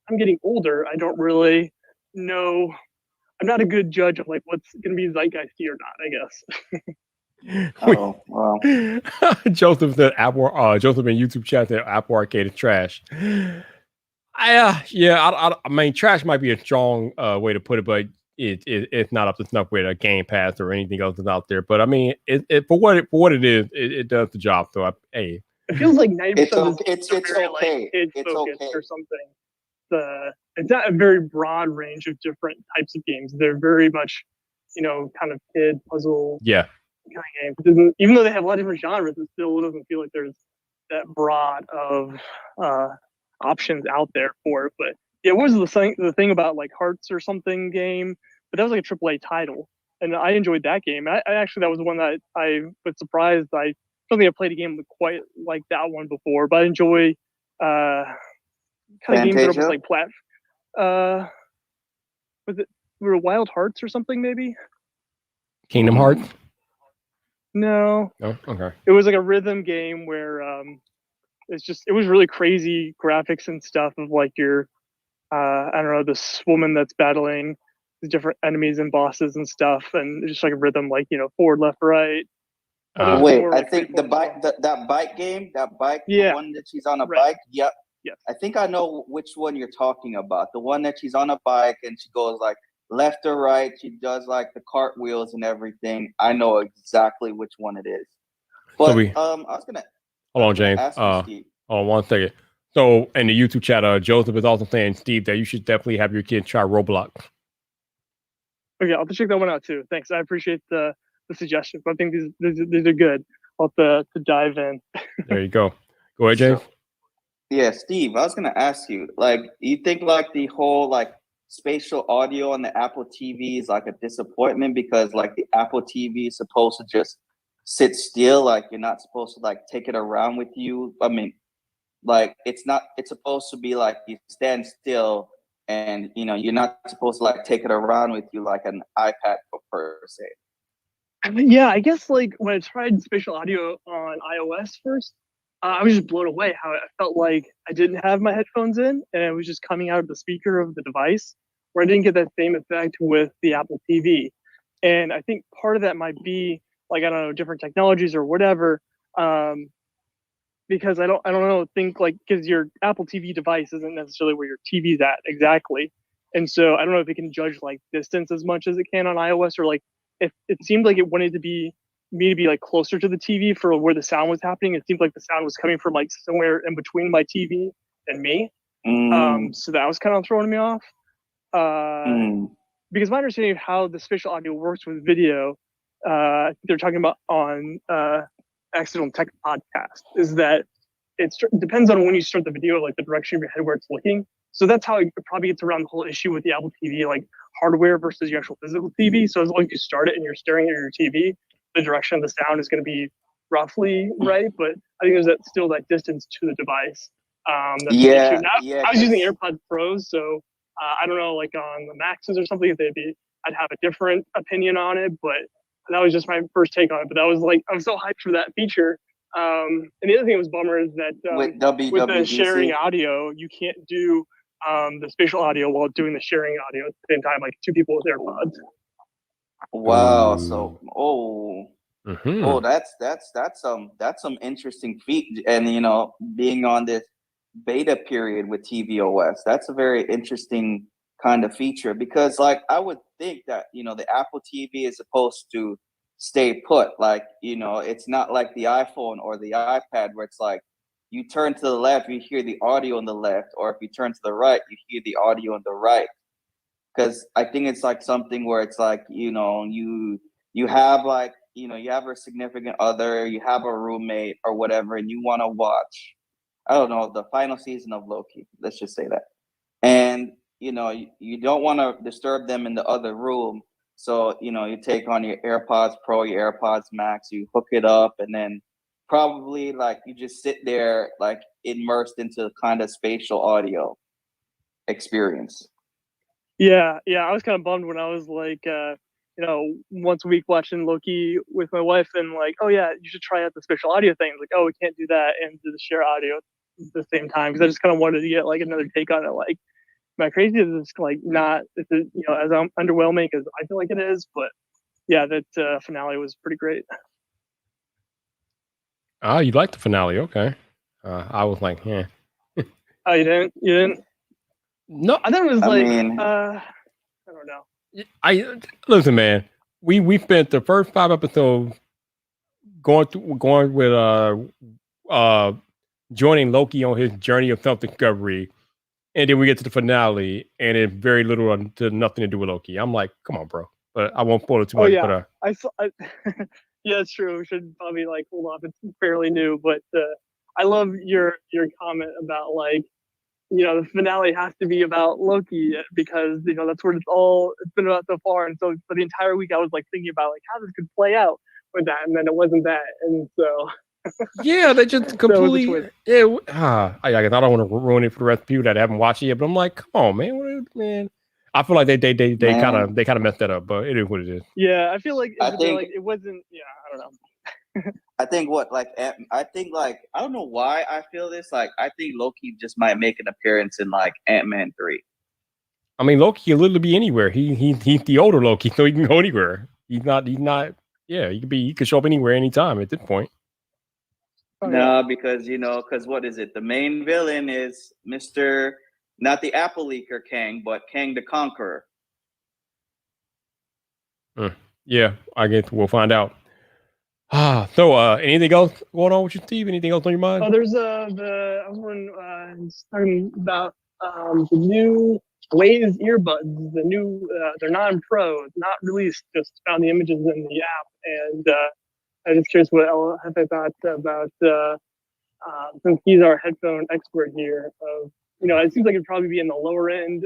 I'm getting older. I don't really know. I'm not a good judge of like what's going to be zeitgeisty or not, I guess. Oh, wow. Joseph said Joseph in YouTube chat said Apple Arcade is trash. I mean, trash might be a strong way to put it, but it's not up to snuff with a Game Pass or anything else that's out there. But I mean, for what it is, it does the job. So it feels like 90% it's very, okay. Like, kid it's focused okay or something. It's not a very broad range of different types of games. They're very much, kind of kid puzzle kind of game. Even though they have a lot of different genres, it still doesn't feel like there's that broad of options out there for it. But yeah, what was the thing about like Hearts or something game? But that was like a AAA title, and I enjoyed that game. I actually that was one that I was surprised. I don't think I played a game quite like that one before, but I enjoy kind of games that are almost like were Wild Hearts or something maybe? Kingdom Hearts? No. No? Okay. It was like a rhythm game where it was really crazy graphics and stuff of like your I don't know, this woman that's battling the different enemies and bosses and stuff, and it's just like a rhythm, like forward, left, right. Wait, I think the bike, that bike game, the one that she's on a bike. Yep. Yeah. I think I know which one you're talking about. The one that she's on a bike and she goes like left or right. She does like the cartwheels and everything. I know exactly which one it is. But I was gonna hold on, James. ask you, Steve. Hold on 1 second. So in the YouTube chat, Joseph is also saying, Steve, that you should definitely have your kid try Roblox. Okay, I'll have to check that one out too. Thanks. I appreciate the suggestions. I think these are good. I'll have to dive in. There you go. Go ahead, James. Yeah, Steve, I was gonna ask you, like, you think like the whole like spatial audio on the Apple TV is like a disappointment because like the Apple TV is supposed to just sit still, like you're not supposed to like take it around with you. I mean, like it's supposed to be like you stand still and you're not supposed to like take it around with you like an iPad per se. I mean, yeah, I guess like when I tried spatial audio on iOS first, I was just blown away how it felt like I didn't have my headphones in and it was just coming out of the speaker of the device, where I didn't get that same effect with the Apple TV. And I think part of that might be like, I don't know, different technologies or whatever. Because I don't think like, because your Apple TV device isn't necessarily where your TV's at exactly. And so I don't know if it can judge like distance as much as it can on iOS, or like if it seemed like it wanted to be me to be like closer to the TV for where the sound was happening. It seemed like the sound was coming from like somewhere in between my TV and me. So that was kind of throwing me off. Because my understanding of how the spatial audio works with video, they're talking about on Accidental Tech Podcast, is that it depends on when you start the video, like the direction of your head where it's looking. So that's how it probably gets around the whole issue with the Apple TV, like hardware versus your actual physical TV. So as long as you start it and you're staring at your TV, the direction of the sound is going to be roughly right. But I think there's still that distance to the device. That's the issue. Now, I was using AirPods Pros, so I don't know, like on the Maxes or something, if I'd have a different opinion on it. But that was just my first take on it. But that was like, I was so hyped for that feature. And the other thing that was bummer is that with the sharing audio, you can't do the spatial audio while doing the sharing audio at the same time, like two people with AirPods. Wow. So, that's some interesting feat. And being on this beta period with tvOS, that's a very interesting kind of feature, because like I would think that the Apple TV is supposed to stay put, like it's not like the iPhone or the iPad where it's like you turn to the left, you hear the audio on the left, or if you turn to the right, you hear the audio on the right. Because I think it's like something where it's like you have like you have a significant other, you have a roommate or whatever, and you want to watch, I don't know, the final season of Loki, let's just say that, and you don't want to disturb them in the other room. So, you take on your AirPods Pro, your AirPods Max, you hook it up, and then probably like you just sit there like immersed into kind of spatial audio experience. Yeah. I was kind of bummed when I was like, once a week watching Loki with my wife, and like, oh yeah, you should try out the spatial audio thing. Like, oh, we can't do that and do the share audio at the same time, because I just kind of wanted to get like another take on it. Like, am I crazy? Is this like not, as underwhelming as I feel like it is? But yeah, that finale was pretty great. Oh, you liked the finale? Okay. I was like, yeah. Oh, you didn't? No, I thought it was I don't know. Listen, man. We spent the first 5 episodes going with joining Loki on his journey of self-discovery. And then we get to the finale, and it's very little to nothing to do with Loki. I'm like, come on, bro. But I won't spoil it too much. Yeah, but, yeah, it's true. We should probably like hold off. It's fairly new, but I love your comment about like, the finale has to be about Loki, because that's where it's been about so far. And so for the entire week, I was like thinking about like how this could play out with that, and then it wasn't that, and so. Yeah, they just completely. I don't want to ruin it for the rest of people that haven't watched it yet, but I'm like, come on, man, man. I feel like they kind of messed that up, but it is what it is. Yeah, I feel like I think like it wasn't. Yeah, I don't know. I think I don't know why I feel this. Like I think Loki just might make an appearance in like Ant-Man 3. I mean, Loki can literally be anywhere. He's the older Loki, so he can go anywhere. He's not. Yeah, he could show up anywhere, anytime at this point. Oh, No, yeah. because what is it? The main villain is not the Apple Leaker Kang, but Kang the Conqueror. Yeah, I guess we'll find out. So anything else going on with you, Steve? Anything else on your mind? Oh, there's everyone talking about the new Waze earbuds. The new they're non-pro, not released. Just found the images in the app, and I'm just curious what LFA thought about since he's our headphone expert here. It seems like it'd probably be in the lower end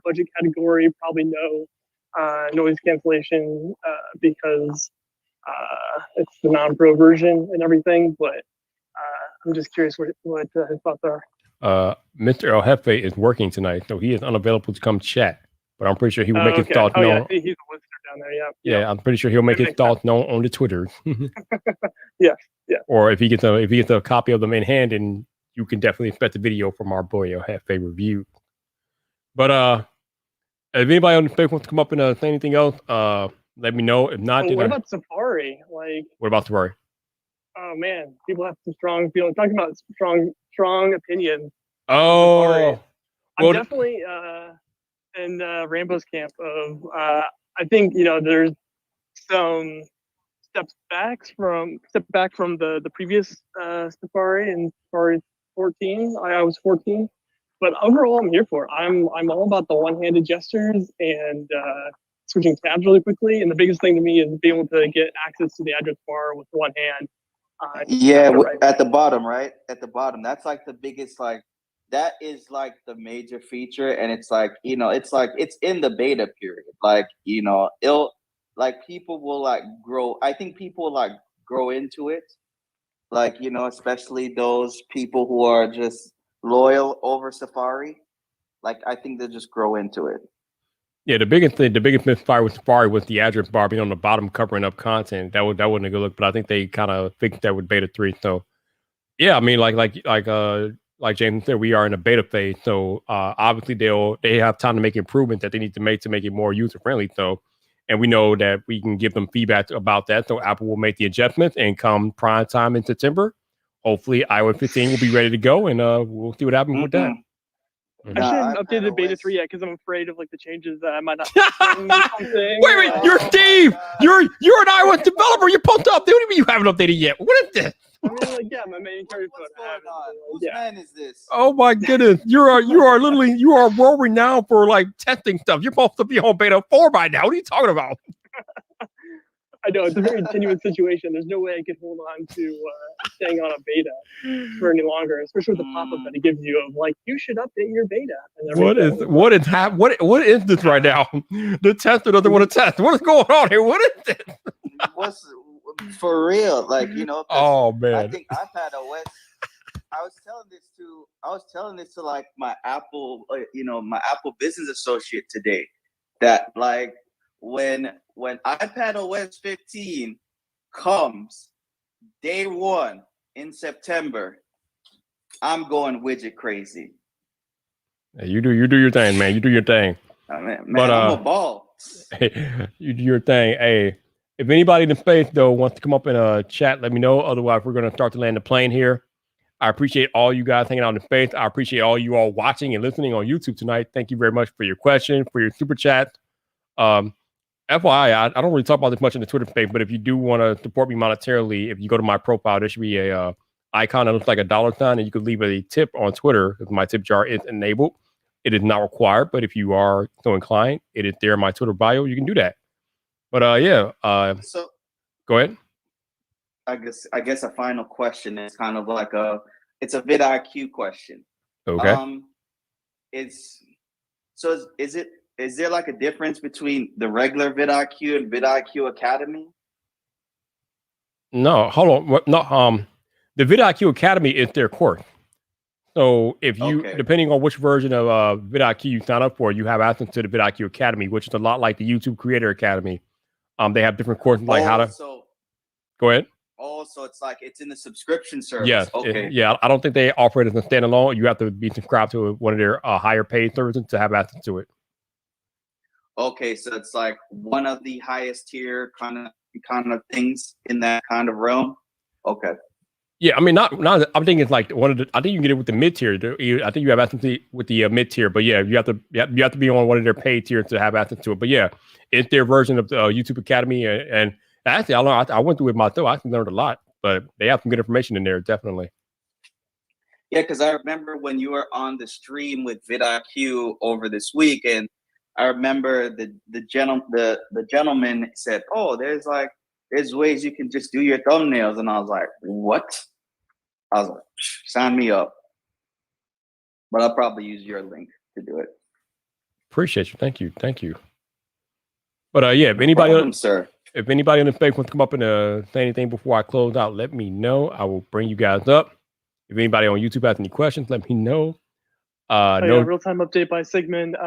budget category. Probably no noise cancellation because it's the non-pro version and everything. But I'm just curious what his thoughts are. Mr. El Jefe is working tonight, so he is unavailable to come chat. But I'm pretty sure he will make his thoughts known. Yeah, he's a listener down there. Yeah. Yeah, I'm pretty sure he'll make his thoughts known on the Twitter. Yeah. Or if he gets a copy of them in hand, and you can definitely expect the video from our boy El Jefe review. But if anybody on the Facebook wants to come up and say anything else, let me know. If not, what about Safari? What about Safari? Oh man, people have some strong feelings. Talking about strong opinions. Oh, I'm definitely in Rambo's camp of I think there's some step back from the previous Safari and Safari 14. I was 14, but overall I'm here for it. I'm all about the one-handed gestures and switching tabs really quickly. And the biggest thing to me is being able to get access to the address bar with one hand. At the bottom, right? At the bottom. That's like the biggest, that is like the major feature. And it's like, it's in the beta period. People will grow. I think people will grow into it. Especially those people who are just loyal over Safari. I think they'll just grow into it. Yeah, the biggest misfire with Safari was the address bar being on the bottom covering up content. That wasn't a good look, but I think they kind of fixed that with beta 3. So yeah, I mean like James said, we are in a beta phase. So obviously they have time to make improvements that they need to make it more user friendly. So, and we know that we can give them feedback about that. So Apple will make the adjustments, and come prime time in September, hopefully iOS 15 will be ready to go, and we'll see what happens with that. I shouldn't update the beta 3 yet because I'm afraid of the changes that I might not. Wait, you're Steve. You're an iOS developer. You're supposed to update. What do you mean you haven't updated yet? What is this? I mean, my main character. What's going on? Whose man is this? Oh my goodness! You are world renowned for testing stuff. You're supposed to be on beta 4 by now. What are you talking about? I know it's a very tenuous situation. There's no way I could hold on to staying on a beta for any longer, especially with the pop-up that it gives you of you should update your beta. And what is this right now? The tester doesn't want to test. What is going on here? What is this? What's for real? Oh man! I think iPad OS. I was telling this to my Apple, my Apple business associate today, that when iPad OS 15 comes day 1 in September, I'm going widget crazy. Hey, you do your thing, man. You do your thing. Man, I'm a ball. Hey, you do your thing. Hey, if anybody in the space though wants to come up and chat, let me know. Otherwise, we're gonna start to land the plane here. I appreciate all you guys hanging out in the space. I appreciate all you all watching and listening on YouTube tonight. Thank you very much for your question, for your super chat. FYI, I don't really talk about this much in the Twitter space, but if you do want to support me monetarily, if you go to my profile, there should be a icon that looks like a $, and you could leave a tip on Twitter because my tip jar is enabled. It is not required, but if you are so inclined, it is there in my Twitter bio. You can do that. But so go ahead. I guess a final question is kind of it's a VidIQ question. Okay. Is there a difference between the regular VidIQ and VidIQ Academy? No, hold on. No, the VidIQ Academy is their course. So if you, Okay. depending on which version of VidIQ you sign up for, you have access to the VidIQ Academy, which is a lot like the YouTube Creator Academy. They have different courses like how to. Go ahead. Oh, so it's like it's in the subscription service. Yes. Okay. Yeah. I don't think they offer it as a standalone. You have to be subscribed to one of their higher paid services to have access to it. Okay, so it's like one of the highest tier kind of things in that kind of realm. Okay. Yeah, I mean, not. I'm thinking it's like one of the. I think you can get it with the mid tier. I think you have access to it with the mid tier, but yeah, you have to be on one of their paid tiers to have access to it. But yeah, it's their version of the YouTube Academy, and actually, I went through it myself. I actually learned a lot, but they have some good information in there, definitely. Yeah, because I remember when you were on the stream with VidIQ over this week, and I remember the gentleman said, "Oh, there's ways you can just do your thumbnails," and I was like, "What?" I was like, "Sign me up," but I'll probably use your link to do it. Appreciate you, thank you. But yeah, if anybody, if anybody on the space wants to come up and say anything before I close out, let me know. I will bring you guys up. If anybody on YouTube has any questions, let me know. Real-time update by Sigmund.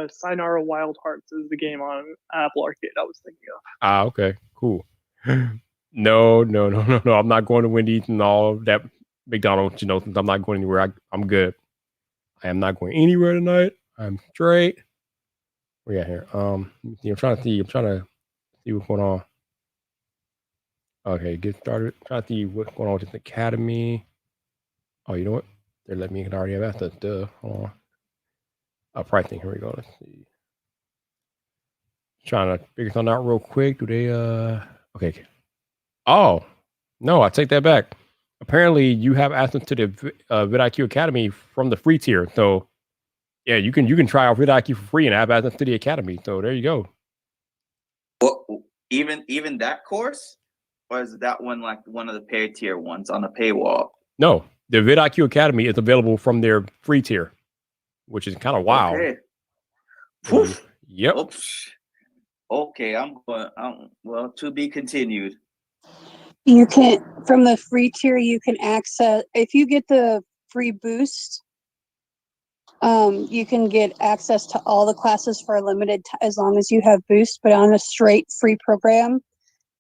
Sayonara Wild Hearts is the game on Apple Arcade I was thinking of. Okay, cool. No. I'm not going to Wendy's and all that McDonald's, since I'm not going anywhere. I'm good. I am not going anywhere tonight. I'm straight. Where you at here? I'm trying to see what's going on. Okay, get started. Trying to see what's going on with this academy. Oh, you know what? They're letting me already have access. Duh. Hold on. Pricing. Here we go. Let's see. Trying to figure something out real quick. Do they okay. Oh, no, I take that back. Apparently you have access to the VidIQ Academy from the free tier. So yeah, you can try out VidIQ for free and have access to the Academy. So there you go. Well, even that course? Or is that one like one of the paid tier ones on the paywall? No, the VidIQ Academy is available from their free tier, which is kind of wild. Okay. Yep. Oops. Okay, well, to be continued. You can, from the free tier, you can access, if you get the free boost, you can get access to all the classes for a limited time as long as you have boost. But on a straight free program,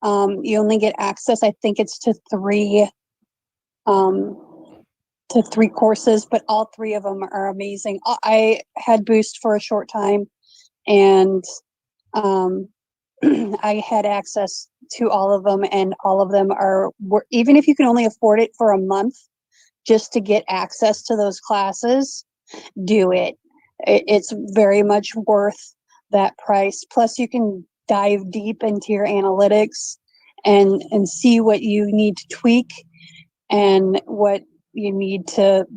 you only get access, I think it's to three courses, but all three of them are amazing. I had boost for a short time, and I had access to all of them, and all of them are, even if you can only afford it for a month just to get access to those classes, do it. It's very much worth that price. Plus you can dive deep into your analytics and see what you need to tweak and what you need to,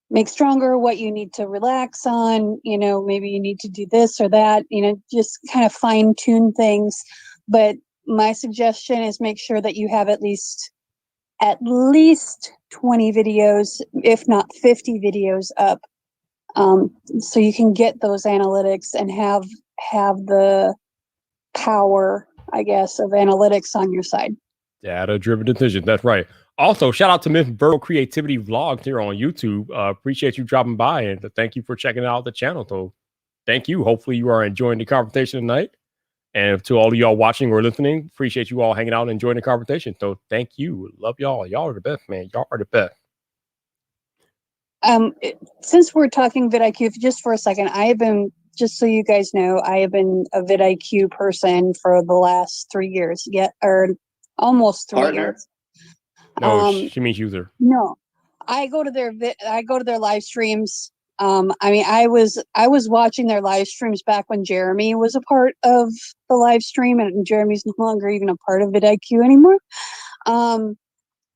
make stronger, what you need to relax on, maybe you need to do this or that, just kind of fine tune things. But my suggestion is make sure that you have at least 20 videos, if not 50 videos up, so you can get those analytics and have the power, I guess, of analytics on your side. Data-driven decisions. That's right. Also, shout out to Miss Virgo Creativity Vlogs here on YouTube. Appreciate you dropping by, and thank you for checking out the channel. So thank you. Hopefully you are enjoying the conversation tonight. And to all of y'all watching or listening, appreciate you all hanging out and enjoying the conversation. So thank you. Love y'all. Y'all are the best, man. Y'all are the best. Since we're talking VidIQ just for a second, just so you guys know, I have been a VidIQ person for the last 3 years, or almost 3 years. No, she means user. No, I go to their live streams. I was watching their live streams back when Jeremy was a part of the live stream, and Jeremy's no longer even a part of VidIQ anymore.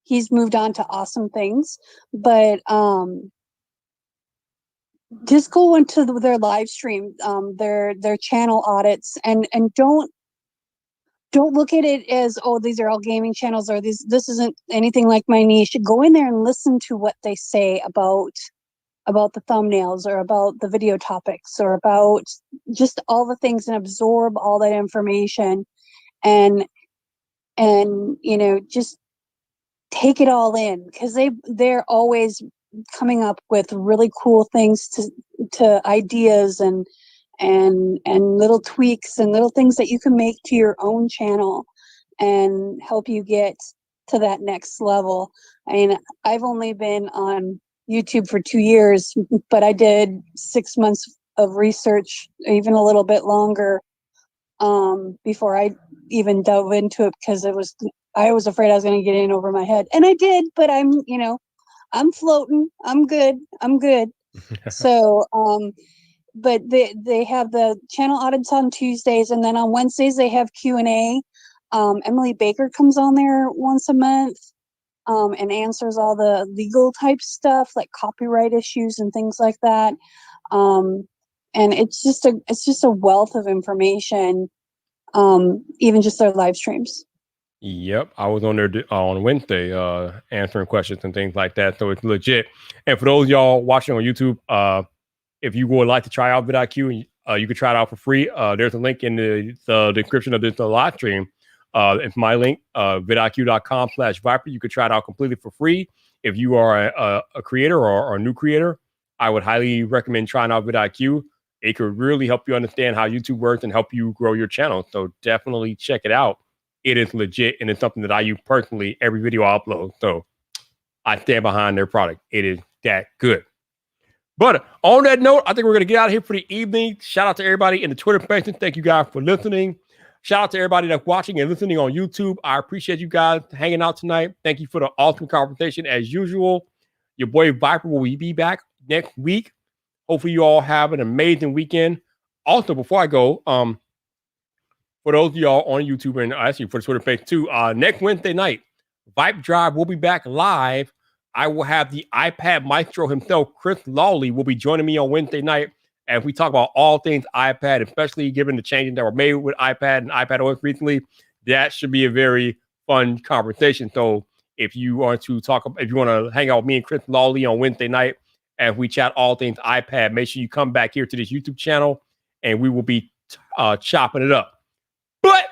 He's moved on to awesome things, but just go into their live stream, their channel audits, and don't look at it as, oh, these are all gaming channels, or this isn't anything like my niche. Go in there and listen to what they say about the thumbnails, or about the video topics, or about just all the things, and absorb all that information, and just take it all in, because they're always coming up with really cool things to ideas and little tweaks and little things that you can make to your own channel and help you get to that next level. I mean, I've only been on YouTube for 2 years, but I did 6 months of research, even a little bit longer, before I even dove into it, because I was afraid I was going to get in over my head, and I did. But I'm floating. I'm good. So, but they have the channel audits on Tuesdays, and then on Wednesdays they have Q&A. Emily Baker comes on there once a month, and answers all the legal type stuff like copyright issues and things like that. And it's just a wealth of information. Even just their live streams. Yep, I was on there on Wednesday answering questions and things like that, so it's legit. And for those of y'all watching on YouTube, if you would like to try out VidIQ, you can try it out for free. There's a link in the description of this live stream. It's my link, vidiq.com/Viper. You could try it out completely for free. If you are a creator or a new creator, I would highly recommend trying out VidIQ. It could really help you understand how YouTube works and help you grow your channel. So definitely check it out. It is legit, and it's something that I use personally every video I upload. So I stand behind their product. It is that good. But on that note, I think we're going to get out of here for the evening. Shout out to everybody in the Twitter Spaces. Thank you guys for listening. Shout out to everybody that's watching and listening on YouTube. I appreciate you guys hanging out tonight. Thank you for the awesome conversation as usual. Your boy Viper will be back next week. Hopefully you all have an amazing weekend. Also, before I go, for those of y'all on YouTube and actually for the Twitter page too, next Wednesday night, Vibe Drive will be back live. I will have the iPad maestro himself, Chris Lawley, will be joining me on Wednesday night as we talk about all things iPad, especially given the changes that were made with iPad and iPadOS recently. That should be a very fun conversation. So if you want to hang out with me and Chris Lawley on Wednesday night as we chat all things iPad, make sure you come back here to this YouTube channel and we will be chopping it up. But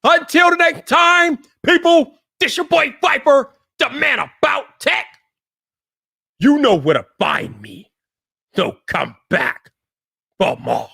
until the next time, people, this your boy Viper, the man about tech. You know where to find me. So come back for more.